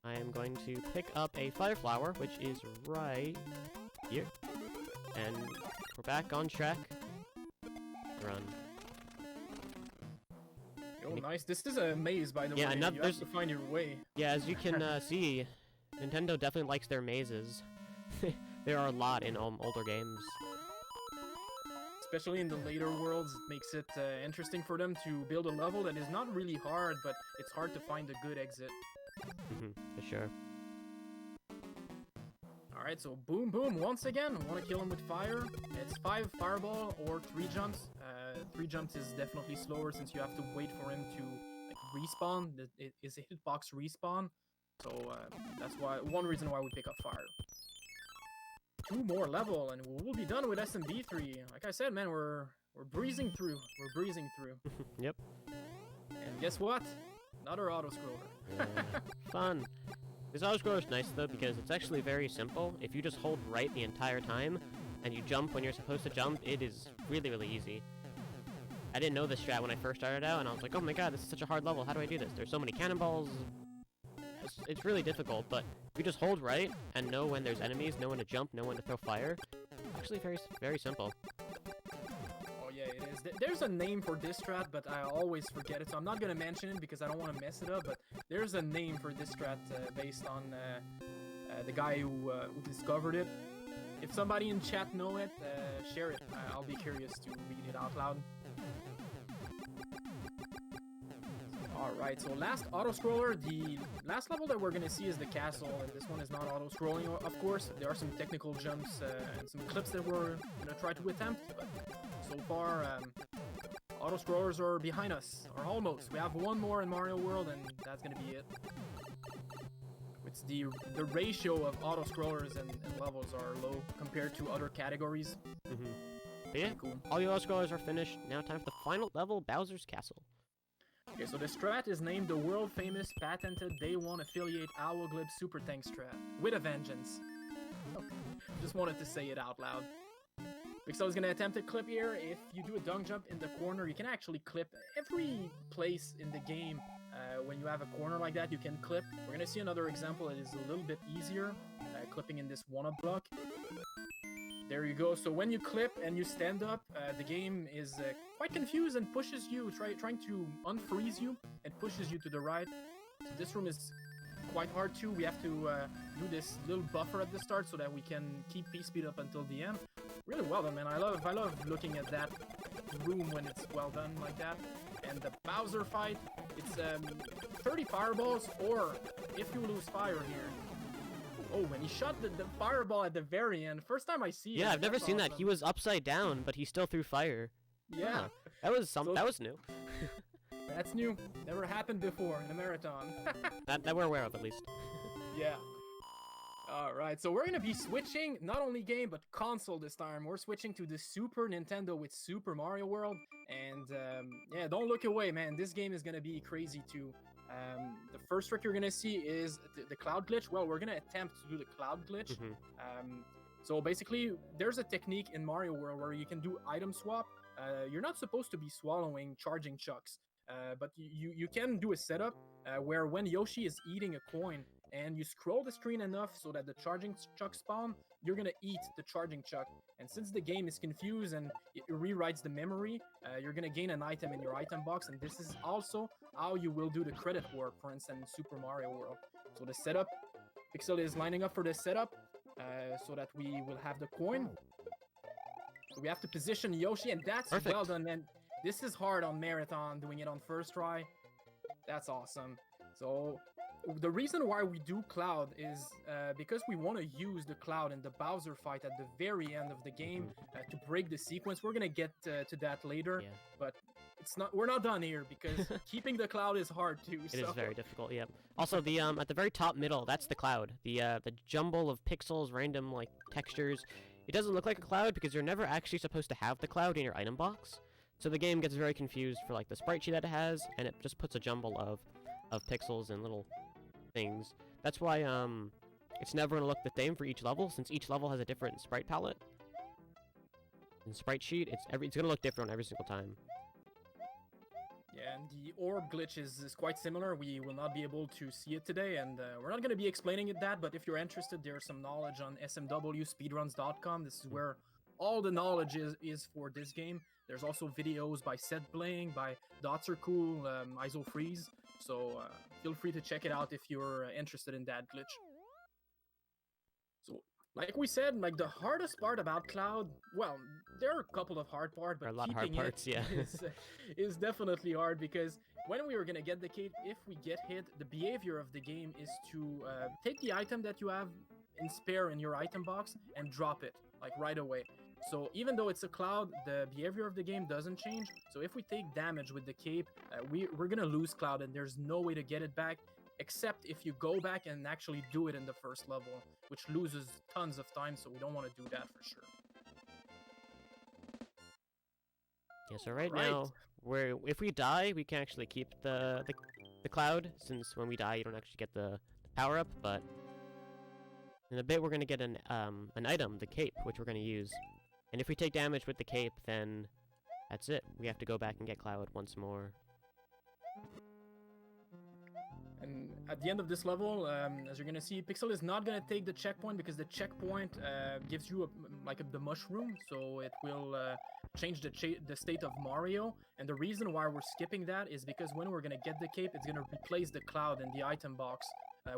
I am going to pick up a fire flower, which is right here, and we're back on track. Run. Oh, nice. This is a maze, by the way. Yeah, You have to find your way. Yeah, as you can see, Nintendo definitely likes their mazes. There are a lot in older games. Especially in the later worlds, it makes it interesting for them to build a level that is not really hard, but it's hard to find a good exit. For sure. Alright, so boom, boom, once again, want to kill him with fire. It's 5 fireball or 3 jumps. 3 jumps is definitely slower since you have to wait for him to like respawn. It is a hitbox respawn. So that's one reason why we pick up fire. 2 more level and we'll be done with SMB3. Like I said, man, we're breezing through. We're breezing through. Yep. And guess what? Another auto-scroller. Yeah. Fun. This auto-scroller is nice though because it's actually very simple. If you just hold right the entire time and you jump when you're supposed to jump, it is really, really easy. I didn't know this strat when I first started out, and I was like, oh my god, this is such a hard level. How do I do this? There's so many cannonballs. It's really difficult, but if you just hold right and know when there's enemies, know when to jump, know when to throw fire, actually very, very simple. Oh yeah, it is. There's a name for this strat, but I always forget it, so I'm not gonna mention it because I don't want to mess it up, but there's a name for this strat based on the guy who discovered it. If somebody in chat know it, share it. I'll be curious to read it out loud. Alright, so last auto-scroller, the last level that we're gonna see is the castle, and this one is not auto-scrolling, of course. There are some technical jumps and some clips that we're gonna try to attempt, but so far, auto-scrollers are behind us, or almost. We have one more in Mario World, and that's gonna be it. It's the ratio of auto-scrollers and levels are low compared to other categories. But yeah, cool. All your auto-scrollers are finished. Now time for the final level, Bowser's Castle. Okay, so the strat is named the world-famous patented Day 1 affiliate Owl Glitch Super Tank strat, with a vengeance. Just wanted to say it out loud. Pixel is going to attempt a clip here. If you do a dunk jump in the corner, you can actually clip every place in the game. When you have a corner like that, you can clip. We're going to see another example that is a little bit easier, clipping in this one-up block. There you go. So when you clip and you stand up, the game is quite confused and pushes you, trying to unfreeze you, and pushes you to the right. So this room is quite hard too. We have to do this little buffer at the start so that we can keep P-speed up until the end. Really well done, man. I love looking at that room when it's well done like that. And the Bowser fight, it's 30 fireballs, or if you lose fire here. Oh, when he shot the fireball at the very end. First time I see it. Yeah, I've never seen awesome. that. He was upside down, but he still threw fire. Yeah. Huh. That was new. That's new. Never happened before in a marathon. that we're aware of, at least. Yeah. Alright, so we're gonna be switching, not only game, but console this time. We're switching to the Super Nintendo with Super Mario World. And, yeah, don't look away, man. This game is gonna be crazy, too. The first trick you're gonna see is the cloud glitch. Well, we're gonna attempt to do the cloud glitch. So basically, there's a technique in Mario World where you can do item swap. You're not supposed to be swallowing charging chucks, but you can do a setup where when Yoshi is eating a coin and you scroll the screen enough so that the charging chuck spawn, you're gonna eat the charging chuck. And since the game is confused and it rewrites the memory, you're gonna gain an item in your item box, and this is also how you will do the credit warp, for instance, in Super Mario World. So the setup, Pixel is lining up for the setup so that we will have the coin. So we have to position Yoshi, and that's perfect. Well done, man. This is hard on Marathon, doing it on first try. That's awesome. So the reason why we do Cloud is because we want to use the Cloud in the Bowser fight at the very end of the game to break the sequence. We're gonna get to that later, but we're not done here because keeping the Cloud is hard too. It is very difficult. Yep. Also, the at the very top middle, that's the Cloud. The jumble of pixels, random like textures. It doesn't look like a cloud because you're never actually supposed to have the cloud in your item box. So the game gets very confused for like the sprite sheet that it has, and it just puts a jumble of pixels and little things. That's why it's never gonna look the same for each level, since each level has a different sprite palette and sprite sheet. It's gonna look different every single time. Yeah, and the Orb Glitch is quite similar. We will not be able to see it today, and we're not going to be explaining it that, but if you're interested, there's some knowledge on smwspeedruns.com. This is where all the knowledge is for this game. There's also videos by Set Playing, by Dots Are Cool, ISO Freeze, so feel free to check it out if you're interested in that glitch. So, like we said, like the hardest part about Cloud, well, there are a couple of hard parts, but a lot of hard keeping parts, it is definitely hard because when we were gonna get the cape, if we get hit, the behavior of the game is to take the item that you have in spare in your item box and drop it like right away. So even though it's a Cloud, the behavior of the game doesn't change. So if we take damage with the cape, we're gonna lose Cloud, and there's no way to get it back except if you go back and actually do it in the first level, which loses tons of time, so we don't want to do that for sure. Yeah, so right now, if we die, we can actually keep the Cloud, since when we die, you don't actually get the power-up, but in a bit we're going to get an item, the cape, which we're going to use. And if we take damage with the cape, then that's it. We have to go back and get Cloud once more. And at the end of this level, as you're gonna see, Pixel is not gonna take the checkpoint because the checkpoint gives you the mushroom, so it will change the state of Mario. And the reason why we're skipping that is because when we're gonna get the cape, it's gonna replace the Cloud in the item box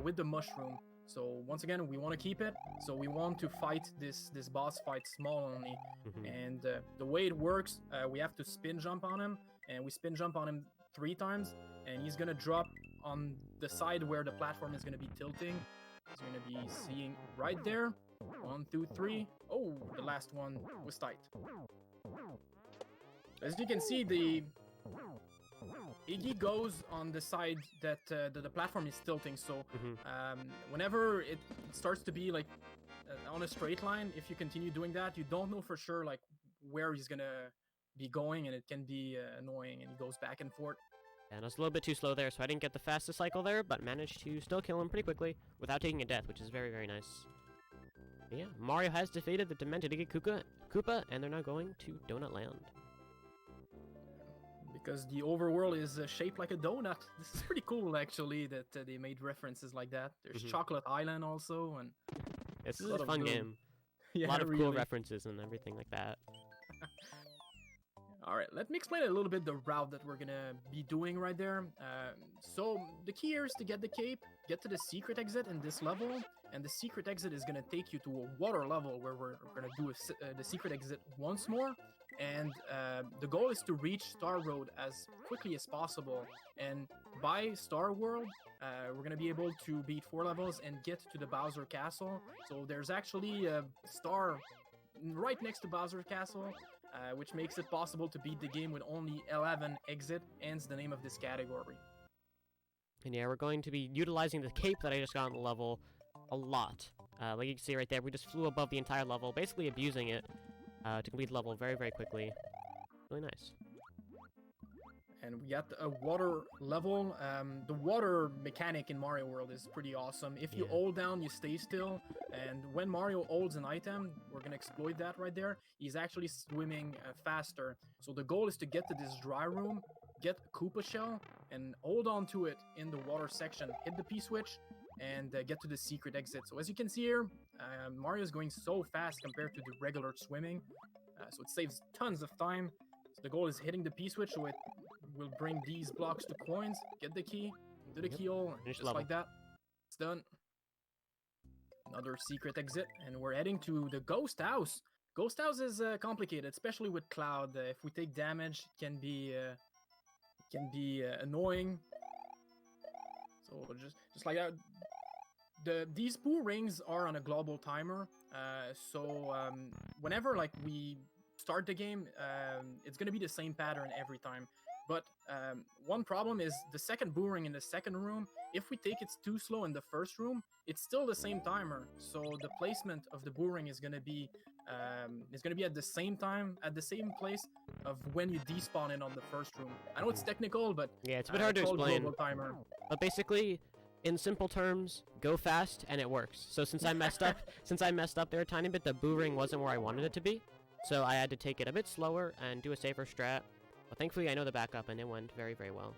with the mushroom. So once again, we want to keep it. So we want to fight this boss fight small only. And the way it works, we have to spin jump on him, and we spin jump on him 3 times, and he's gonna drop on the side where the platform is gonna be tilting. He's gonna be seeing right there. 1, 2, 3. Oh, the last one was tight. As you can see, the Iggy goes on the side that the platform is tilting. So whenever it starts to be like on a straight line, if you continue doing that, you don't know for sure like where he's gonna be going, and it can be annoying, and he goes back and forth. And I was a little bit too slow there, so I didn't get the fastest cycle there, but managed to still kill him pretty quickly without taking a death, which is very, very nice. But yeah, Mario has defeated the demented Iggy Koopa, and they're now going to Donut Land. Because the overworld is shaped like a donut. This is pretty cool, actually, that they made references like that. There's Chocolate Island also, and this is a fun game. Yeah, a lot of really cool references and everything like that. Alright, let me explain a little bit the route that we're gonna be doing right there. So the key here is to get the cape, get to the secret exit in this level, and the secret exit is gonna take you to a water level where we're gonna do the secret exit once more. And the goal is to reach Star Road as quickly as possible. And by Star World, we're gonna be able to beat 4 levels and get to the Bowser Castle. So there's actually a star right next to Bowser Castle, which makes it possible to beat the game with only 11 exit, hence the name of this category. And yeah, we're going to be utilizing the cape that I just got on the level a lot. Like you can see right there, we just flew above the entire level, basically abusing it to complete the level very, very quickly. Really nice. And we got a water level. The water mechanic in Mario World is pretty awesome. If you hold down, you stay still. And when Mario holds an item, we're going to exploit that right there. He's actually swimming faster. So the goal is to get to this dry room, get a Koopa shell, and hold on to it in the water section. Hit the P-switch, and get to the secret exit. So as you can see here, Mario is going so fast compared to the regular swimming. So it saves tons of time. So the goal is hitting the P-switch, so it will bring these blocks to coins, get the key, do the keyhole, just like that. It's done. Another secret exit, and we're heading to the ghost house. Ghost House is complicated, especially with Cloud. If we take damage, it can be annoying. So just like that. These boo rings are on a global timer, so whenever like we start the game, it's gonna be the same pattern every time. But one problem is the second boo ring in the second room. If we take it too slow in the first room, it's still the same timer. So the placement of the boo ring is gonna be at the same time at the same place of when you despawn it on the first room. I know it's technical, but yeah, it's a bit hard to called explain. global timer. But basically, in simple terms, go fast and it works. So since I messed up there a tiny bit, the boo ring wasn't where I wanted it to be. So I had to take it a bit slower and do a safer strat. But thankfully I know the backup and it went very, very well.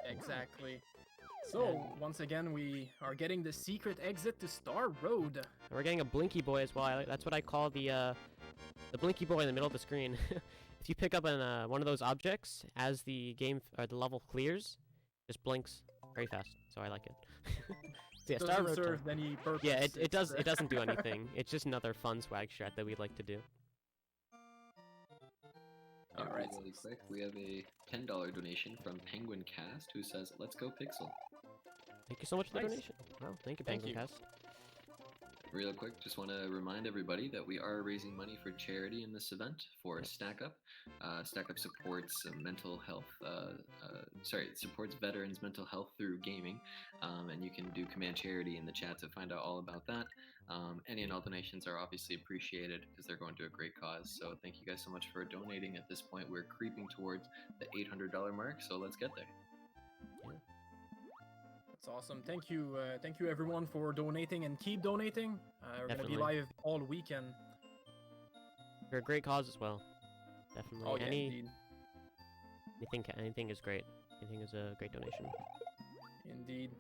Exactly. So once again, we are getting the secret exit to Star Road. And we're getting a Blinky Boy as well. That's what I call the Blinky Boy in the middle of the screen. If you pick up one of those objects as the game or the level clears, it just blinks very fast. So I like it. So yeah, Star Doesn't Road serve any purpose. yeah, it does. It doesn't do anything. It's just another fun swag strat that we'd like to do. All Alright. Really quick, we have a $10 donation from Penguin Cast who says, "Let's go Pixel." Thank you so much for the Nice. donation. Wow, thank you, Thank Penguin you. Cast. Real quick, just want to remind everybody that we are raising money for charity in this event for Stack Up. Stack Up supports mental health. It supports veterans' mental health through gaming, and you can do command charity in the chat to find out all about that. Any and all donations are obviously appreciated because they're going to a great cause. So thank you guys so much for donating. At this point, we're creeping towards the $800 mark. So let's get there. That's awesome. Thank you everyone for donating and keep donating. We're gonna be Definitely. live all weekend. For a great cause as well. Definitely. Oh yeah, indeed. Anything is great. Anything is a great donation. Indeed.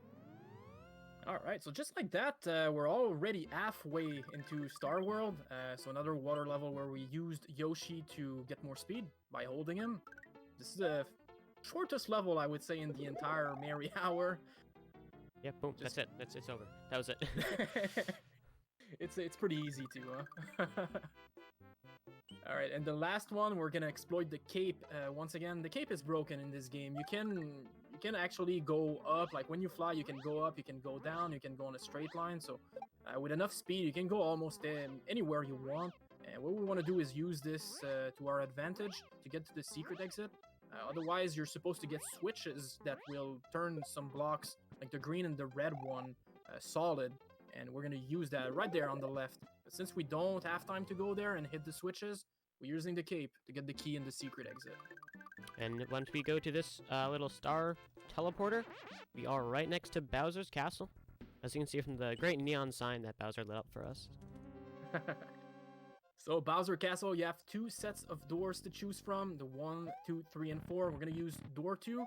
All right, so just like that, we're already halfway into Star World. So another water level where we used Yoshi to get more speed by holding him. This is the shortest level, I would say, in the entire Marihour. Yeah, boom. That's it. It's over. That was it. It's pretty easy to, huh? All right, and the last one, we're gonna exploit the cape. Once again, the cape is broken in this game. You can actually go up, like when you fly, you can go up, you can go down, you can go on a straight line. So with enough speed, you can go almost anywhere you want. And what we want to do is use this to our advantage to get to the secret exit. Otherwise, you're supposed to get switches that will turn some blocks, like the green and the red one, solid. And we're going to use that right there on the left. But since we don't have time to go there and hit the switches, we're using the cape to get the key in the secret exit. And once we go to this little star teleporter, we are right next to Bowser's castle. As you can see from the great neon sign that Bowser lit up for us. So Bowser Castle, you have two sets of doors to choose from. The 1, 2, 3, and 4. We're going to use door 2.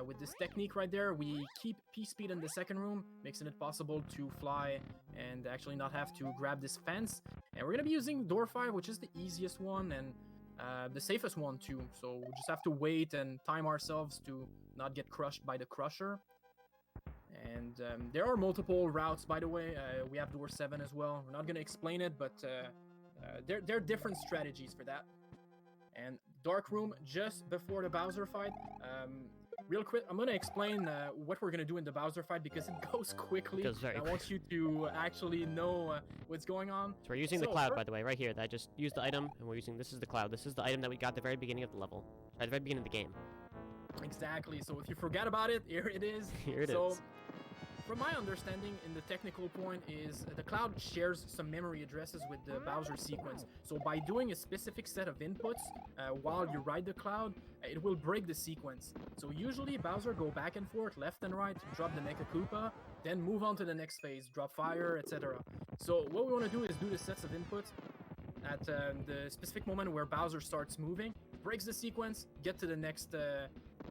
With this technique right there, we keep P-speed in the second room, making it possible to fly and actually not have to grab this fence. And we're going to be using door 5, which is the easiest one and the safest one too. So we just have to wait and time ourselves to not get crushed by the crusher. And there are multiple routes, by the way. We have door 7 as well. We're not going to explain it, but there are different strategies for that. And dark room just before the Bowser fight. Real quick, I'm going to explain what we're going to do in the Bowser fight because it goes quickly. It goes very I want you to actually know what's going on. So we're using the cloud, by the way, right here. I just used the item, and we're using, this is the cloud. This is the item that we got at the very beginning of the level. At the very beginning of the game. Exactly. So if you forgot about it, here it is. Here it so, is. From my understanding, in the technical point is the cloud shares some memory addresses with the Bowser sequence. So by doing a specific set of inputs while you ride the cloud, it will break the sequence. So usually Bowser go back and forth, left and right, drop the Mecha Koopa, then move on to the next phase, drop fire, etc. So what we want to do is do the sets of inputs at the specific moment where Bowser starts moving, breaks the sequence, get to the next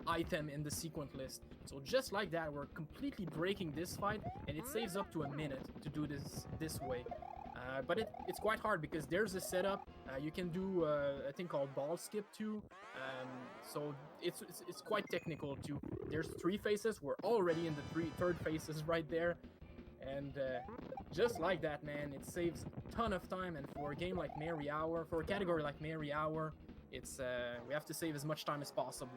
item in the sequence list. So just like that, we're completely breaking this fight, and it saves up to a minute to do this way. But it's quite hard because there's a setup. You can do a thing called ball skip too. So it's quite technical too. There's 3 phases. We're already in the third phases right there, and Just like that, man. It saves a ton of time, and for a game like Marihour, for a category like Marihour, it's we have to save as much time as possible.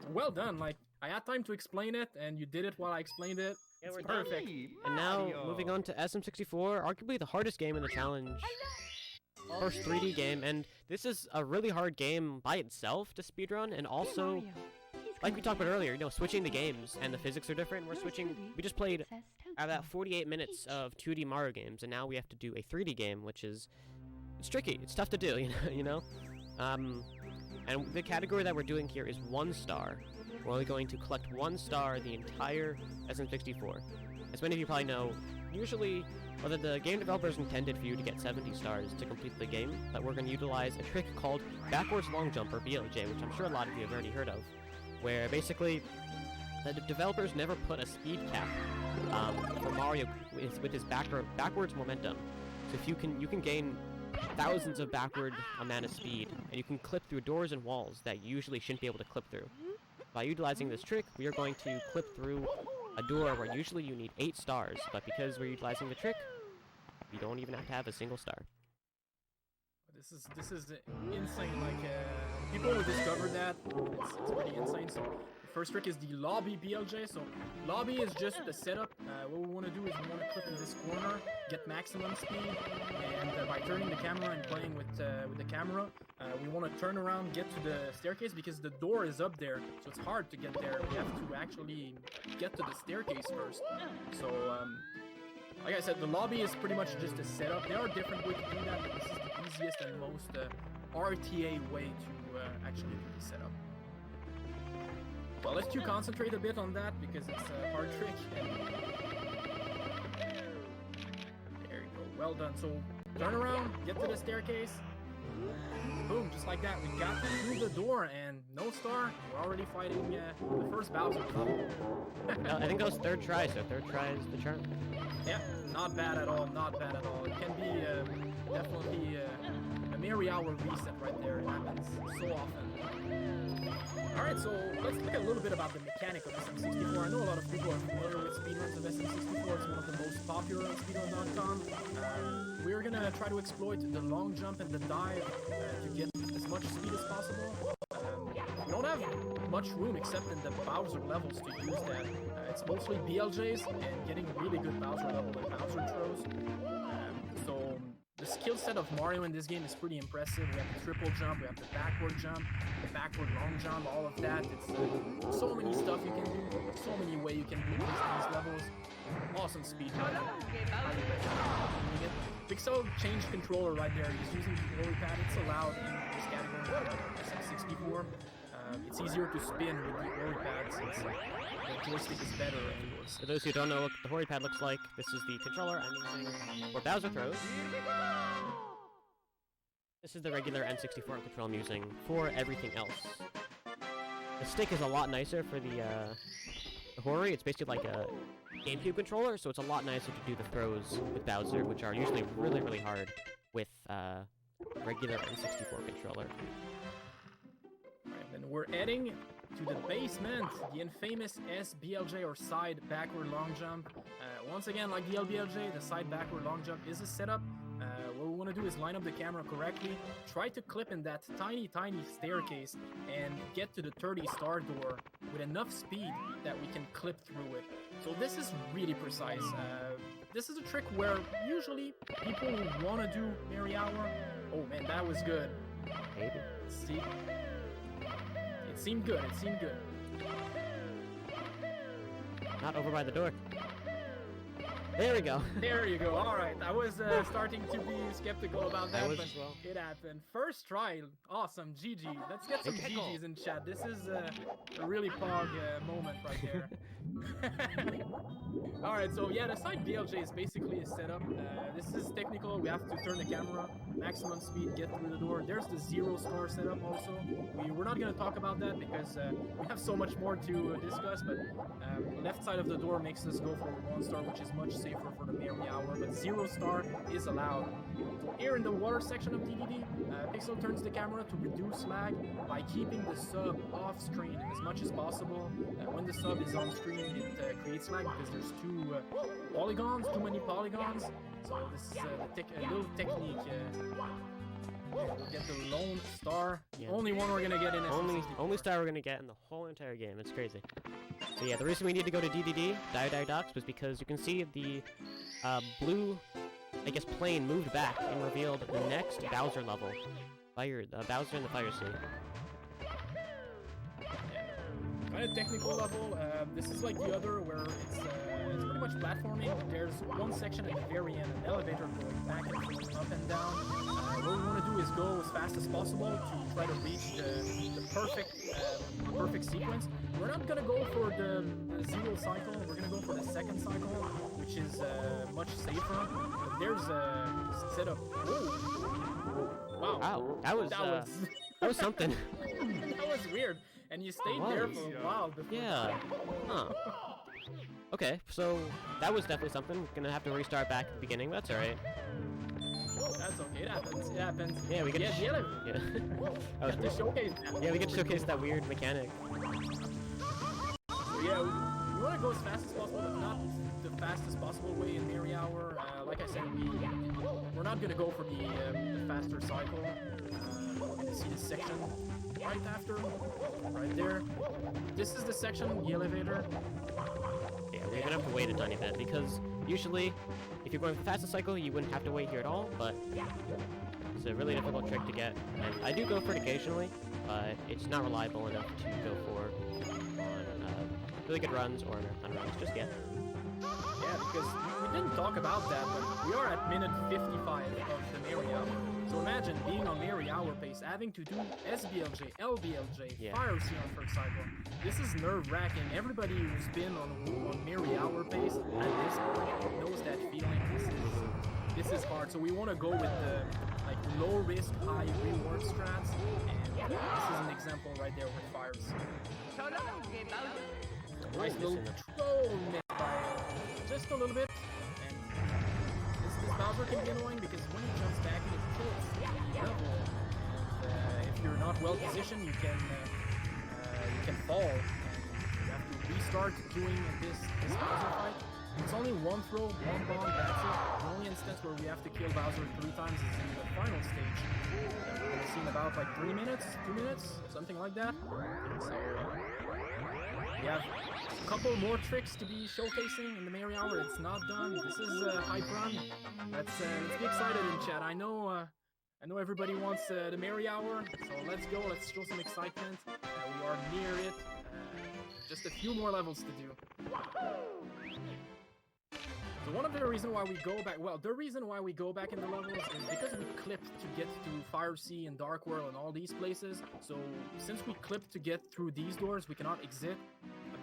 Well done. Like, I had time to explain it, and you did it while I explained it. Yeah, it's we're perfect. And now, moving on to SM64, arguably the hardest game in the challenge. First 3D game, and this is a really hard game by itself to speedrun, and also, like we talked about earlier, you know, switching the games and the physics are different. We just played about 48 minutes of 2D Mario games, and now we have to do a 3D game, which is, it's tricky. It's tough to do, you know? And the category that we're doing here is 1 star. We're only going to collect 1 star the entire SM64. As many of you probably know, usually, whether the game developers intended for you to get 70 stars to complete the game, but we're going to utilize a trick called backwards long jump, or BLJ, which I'm sure a lot of you have already heard of, where basically the developers never put a speed cap for Mario with his backwards momentum. So if you can gain thousands of backward amount of speed, and you can clip through doors and walls that you usually shouldn't be able to clip through. By utilizing this trick, we are going to clip through a door where usually you need 8 stars, but because we're utilizing the trick, you don't even have to have a single star. This is insane. Like, people who discovered that, it's pretty insane. So the first trick is the lobby BLJ. So lobby is just the setup. What we want to do is we want to clip in this corner, get maximum speed, and by turning the camera and playing with the camera, we want to turn around, get to the staircase, because the door is up there, so it's hard to get there. We have to actually get to the staircase first. So like I said, the lobby is pretty much just a setup. There are different ways to do that, but this is the easiest and most RTA way to actually do the setup. Well, let's you concentrate a bit on that, because it's a hard trick. There you go, well done. So turn around, get to the staircase. Boom, just like that. We got through the door, and no star. We're already fighting the first Bowser level. No, I think that was 3rd try, so 3rd try is the charm. Yeah, not bad at all, not bad at all. It can be definitely a Marihour reset right there. It happens so often. Alright, so let's look a little bit about the mechanic of SM64. I know a lot of people are familiar with speedruns of SM64. It's one of the most popular on speedrun.com. We're gonna try to exploit the long jump and the dive to get as much speed as possible. We don't have much room except in the Bowser levels to use that. It's mostly BLJs and getting really good Bowser level and Bowser throws. So the skill set of Mario in this game is pretty impressive. We have the triple jump, we have the backward jump, the backward long jump, all of that. It's so many stuff you can do, so many ways you can do these levels. Awesome speed. Pixel changed controller right there. He's using the glory pad. It's allowed in this category of SM64. It's easier to spin with the glory pad since the joystick is better. For those who don't know what the glory pad looks like, this is the controller I'm using for Bowser throws. This is the regular N64 control I'm using for everything else. The stick is a lot nicer for the Hori. It's basically like a GameCube controller, so it's a lot nicer to do the throws with Bowser, which are usually really, really hard with regular N64 controller. And we're heading to the basement, the infamous SBLJ, or side backward long jump. Once again, like the LBLJ, the side backward long jump is a setup. What we want to do is line up the camera correctly, try to clip in that tiny staircase, and get to the 30 star door with enough speed that we can clip through it. So this is really precise. This is a trick where usually people who want to do Marihour... Oh man, that was good. Maybe. See? It seemed good, it seemed good. Not over by the door. There we go. There you go. All right. I was starting to be skeptical about that, but well. it happened. First try. Awesome. GG. Let's get some GGs in chat. This is a really pog moment right there. All right. So yeah, the side BLJ is basically a setup. This is technical. We have to turn the camera, maximum speed, get through the door. There's the 0 star setup also. We're not going to talk about that because we have so much more to discuss, but left side of the door makes us go for 1 star, which is much safer for the Marihour, but 0 star is allowed. Here in the water section of DDD, Pixel turns the camera to reduce lag by keeping the sub off screen as much as possible. When the sub is on screen, it creates lag because there's too many polygons, So this is a little technique. We'll get the lone star. Yeah. Only one we're gonna get in Only star we're gonna get in the whole entire game. It's crazy. So yeah, the reason we need to go to DDD, Dire Docks, was because you can see the blue, I guess, plane moved back and revealed the next Bowser level. Bowser in the Fire Sea. Kind of technical level. This is like the other where it's pretty much platforming. There's one section at the very end, an elevator going back and forth, up and down. What we want to do is go as fast as possible to try to reach the perfect sequence. We're not gonna go for the zero cycle. We're gonna go for the second cycle, which is much safer. There's a setup. Wow! Wow, that was something. That was weird. And you stayed there for a while before. Yeah. Huh. Okay, so that was definitely something. Gonna have to restart back at the beginning. That's all right. That's okay. It happens. It happens. Yeah, we get to showcase that. Yeah, we get to showcase that weird mechanic. So yeah, we want to go as fast as possible, but not the fastest possible way in Marihour. Like I said, we're not gonna go for the faster cycle. We're gonna see this section right after, right there. This is the section, the elevator. Yeah, we're gonna have to wait a tiny bit because usually, if you're going for the fastest cycle, you wouldn't have to wait here at all. But it's a really difficult trick to get, and I do go for it occasionally, but it's not reliable enough to go for on really good runs or marathon runs just yet. Yeah, because we didn't talk about that, but we are at minute 55 of the Marihour. So imagine being on Marihour pace, having to do SBLJ, LBLJ, Fire Sea on first cycle. This is nerve-wracking. Everybody who's been on Marihour pace at this point knows that feeling. This is hard. So we want to go with the low risk, high reward strats, and this is an example right there with Fire Sea. Nice little troll miss by just a little bit, and this Bowser can be annoying because when he jumps back, it kills the level. And if you're not well positioned, you can fall, and you have to restart doing this Bowser fight. It's only one throw, one bomb, that's it. The only instance where we have to kill Bowser 3 times is in the final stage. We're gonna see in about 3 minutes, 2 minutes, something like that. So we have a couple more tricks to be showcasing in the Marihour. It's not done. This is hype run. Let's be excited in chat. I know everybody wants the Marihour, so let's go. Let's show some excitement. We are near it. Just a few more levels to do. So one of the reasons why we go back, the reason why we go back in the levels is because we clipped to get to Fire Sea and Dark World and all these places. So since we clipped to get through these doors, we cannot exit.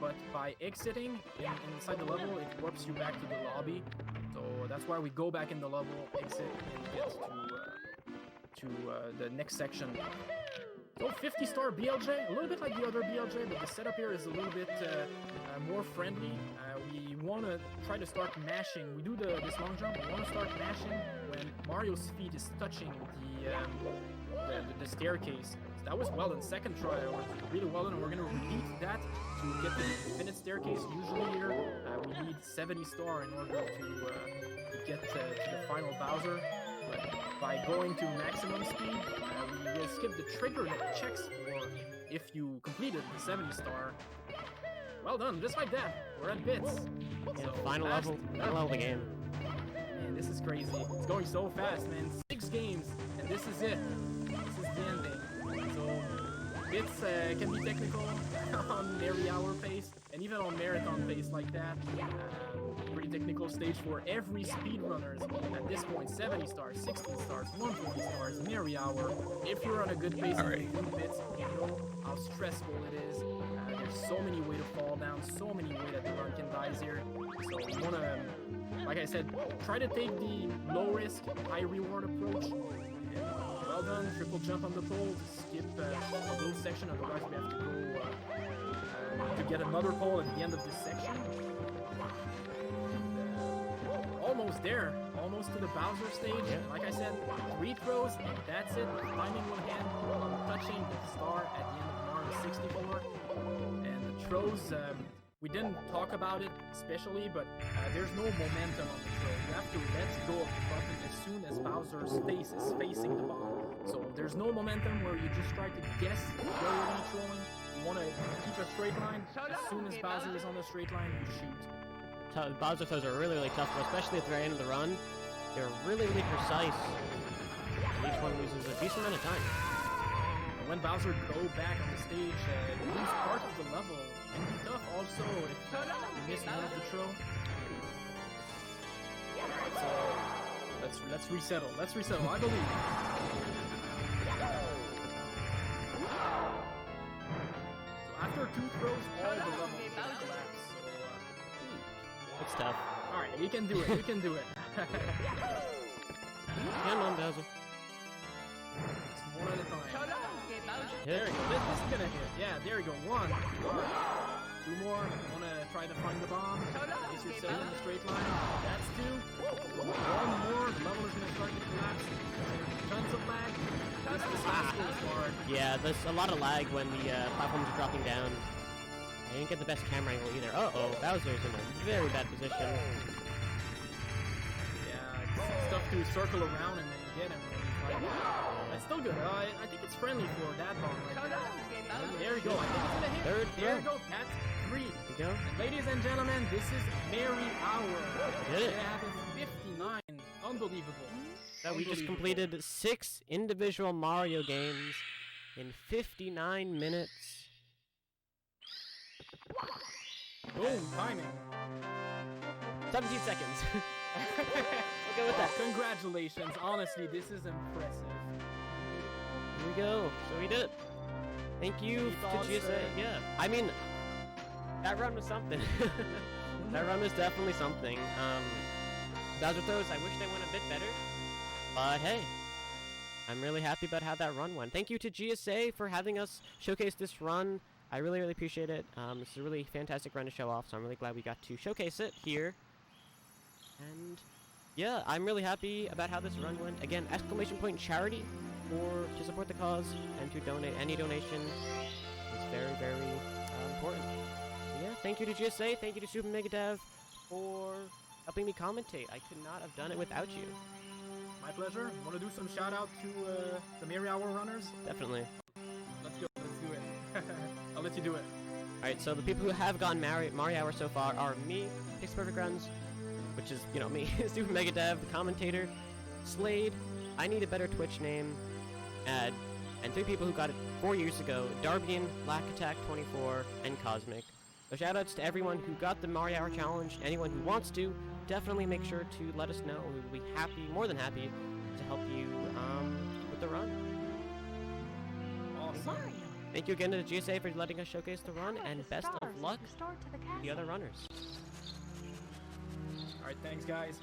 But by exiting inside the level, it warps you back to the lobby. So that's why we go back in the level, exit, and get to the next section. So 50-star BLJ, a little bit like the other BLJ, but the setup here is a little bit more friendly. We want to try to start mashing. We do this long jump. We want to start mashing when Mario's feet is touching the staircase. So that was well done. Second try was really well done, and we're going to repeat that to get the infinite staircase. Usually here we need 70-star in order to get to the final Bowser. But by going to maximum speed, we will skip the trigger that checks for if you completed the 70-star. Well done, just like that. We're at bits. Yeah, So final fast. level of the game. Man, this is crazy. It's going so fast, man. 6 games, and this is it. This is the ending. So bits can be technical on Marihour pace, and even on marathon pace like that. Pretty technical stage for every speedrunners at this point. 70 stars, 60 stars, 120 stars, Marihour. If you're on a good pace and you do bits, you know how stressful it is. There's so many ways to fall down, so many ways that the run can die here. So you want to, like I said, try to take the low risk, high reward approach. And well done, triple jump on the pole, skip a low section, otherwise we have to go to get another pole at the end of this section. Almost there, almost to the Bowser stage. Yeah. Like I said, 3 throws, and that's it. Timing will hand on touching the star at the end of Mario 64. And the throws, we didn't talk about it especially, but there's no momentum on the throw. You have to let go of the button as soon as Bowser's face is facing the bomb. So there's no momentum where you just try to guess where you're gonna throwing. You want to keep a straight line. As soon as Bowser is on the straight line, you shoot. Bowser throws are really, really tough, especially at the very end of the run. They're really, really precise. And each one loses a decent amount of time. And when Bowser go back on the stage, you lose part of the level. It can be tough also if you miss one of the throw. Alright, so let's resettle. Let's resettle, I believe. So after 2 throws, all the levels are gonna collapse. So It's tough. alright, you can do it, you can do it. Come on, Bowser. Just one at a time. Hit. There you go. This is gonna hit. Yeah, there you go. 1. Alright. 2 more. Wanna try to find the bomb. Place yourself in the straight line. That's 2. 1 more. The level is gonna start to collapse. There's tons of lag. This last goal is hard. Yeah, there's a lot of lag when the platforms are dropping down. I didn't get the best camera angle either. Uh-oh, Bowser's in a very bad position. Yeah, it's tough to circle around and then get him. That's still good. I think it's friendly for that bomb right there. There you go. I think it's gonna hit. Third There you throw. go. That's 3. There you go. And ladies and gentlemen, this is Marihour. Did it. They have a 59. Unbelievable. So we just Unbelievable. completed 6 individual Mario games in 59 minutes. Boom, timing. 17 seconds. We'll go with that. Congratulations. Honestly, this is impressive. Here we go. So we did it. Thank you Any to thoughts, GSA. Yeah. I mean, that run was something. That run was definitely something. Bowser throws, I wish they went a bit better. But hey, I'm really happy about how that run went. Thank you to GSA for having us showcase this run. I really, really appreciate it. This is a really fantastic run to show off, so I'm really glad we got to showcase it here. And yeah, I'm really happy about how this run went. Again, ! charity to support the cause and to donate. Any donation is very, very important. So yeah, thank you to GSA, thank you to Super Mega Dev for helping me commentate. I could not have done it without you. My pleasure. Want to do some shout out to the Marihour runners? Definitely. Let's go. Let's do it. I'll let you do it. Alright, so the people who have gotten Marihour so far are me, PixelPerfectRuns, which is, you know, me, Super Mega Dev, the commentator, Slade, I Need a Better Twitch Name, and 3 people who got it 4 years ago, Darbian, Black Attack 24, and Cosmic. So shoutouts to everyone who got the Marihour challenge, anyone who wants to, definitely make sure to let us know. We will be happy, more than happy, to help you with the run. Awesome. Thank you again to the GSA for letting us showcase the run, and best of luck to the other runners. All right, thanks, guys.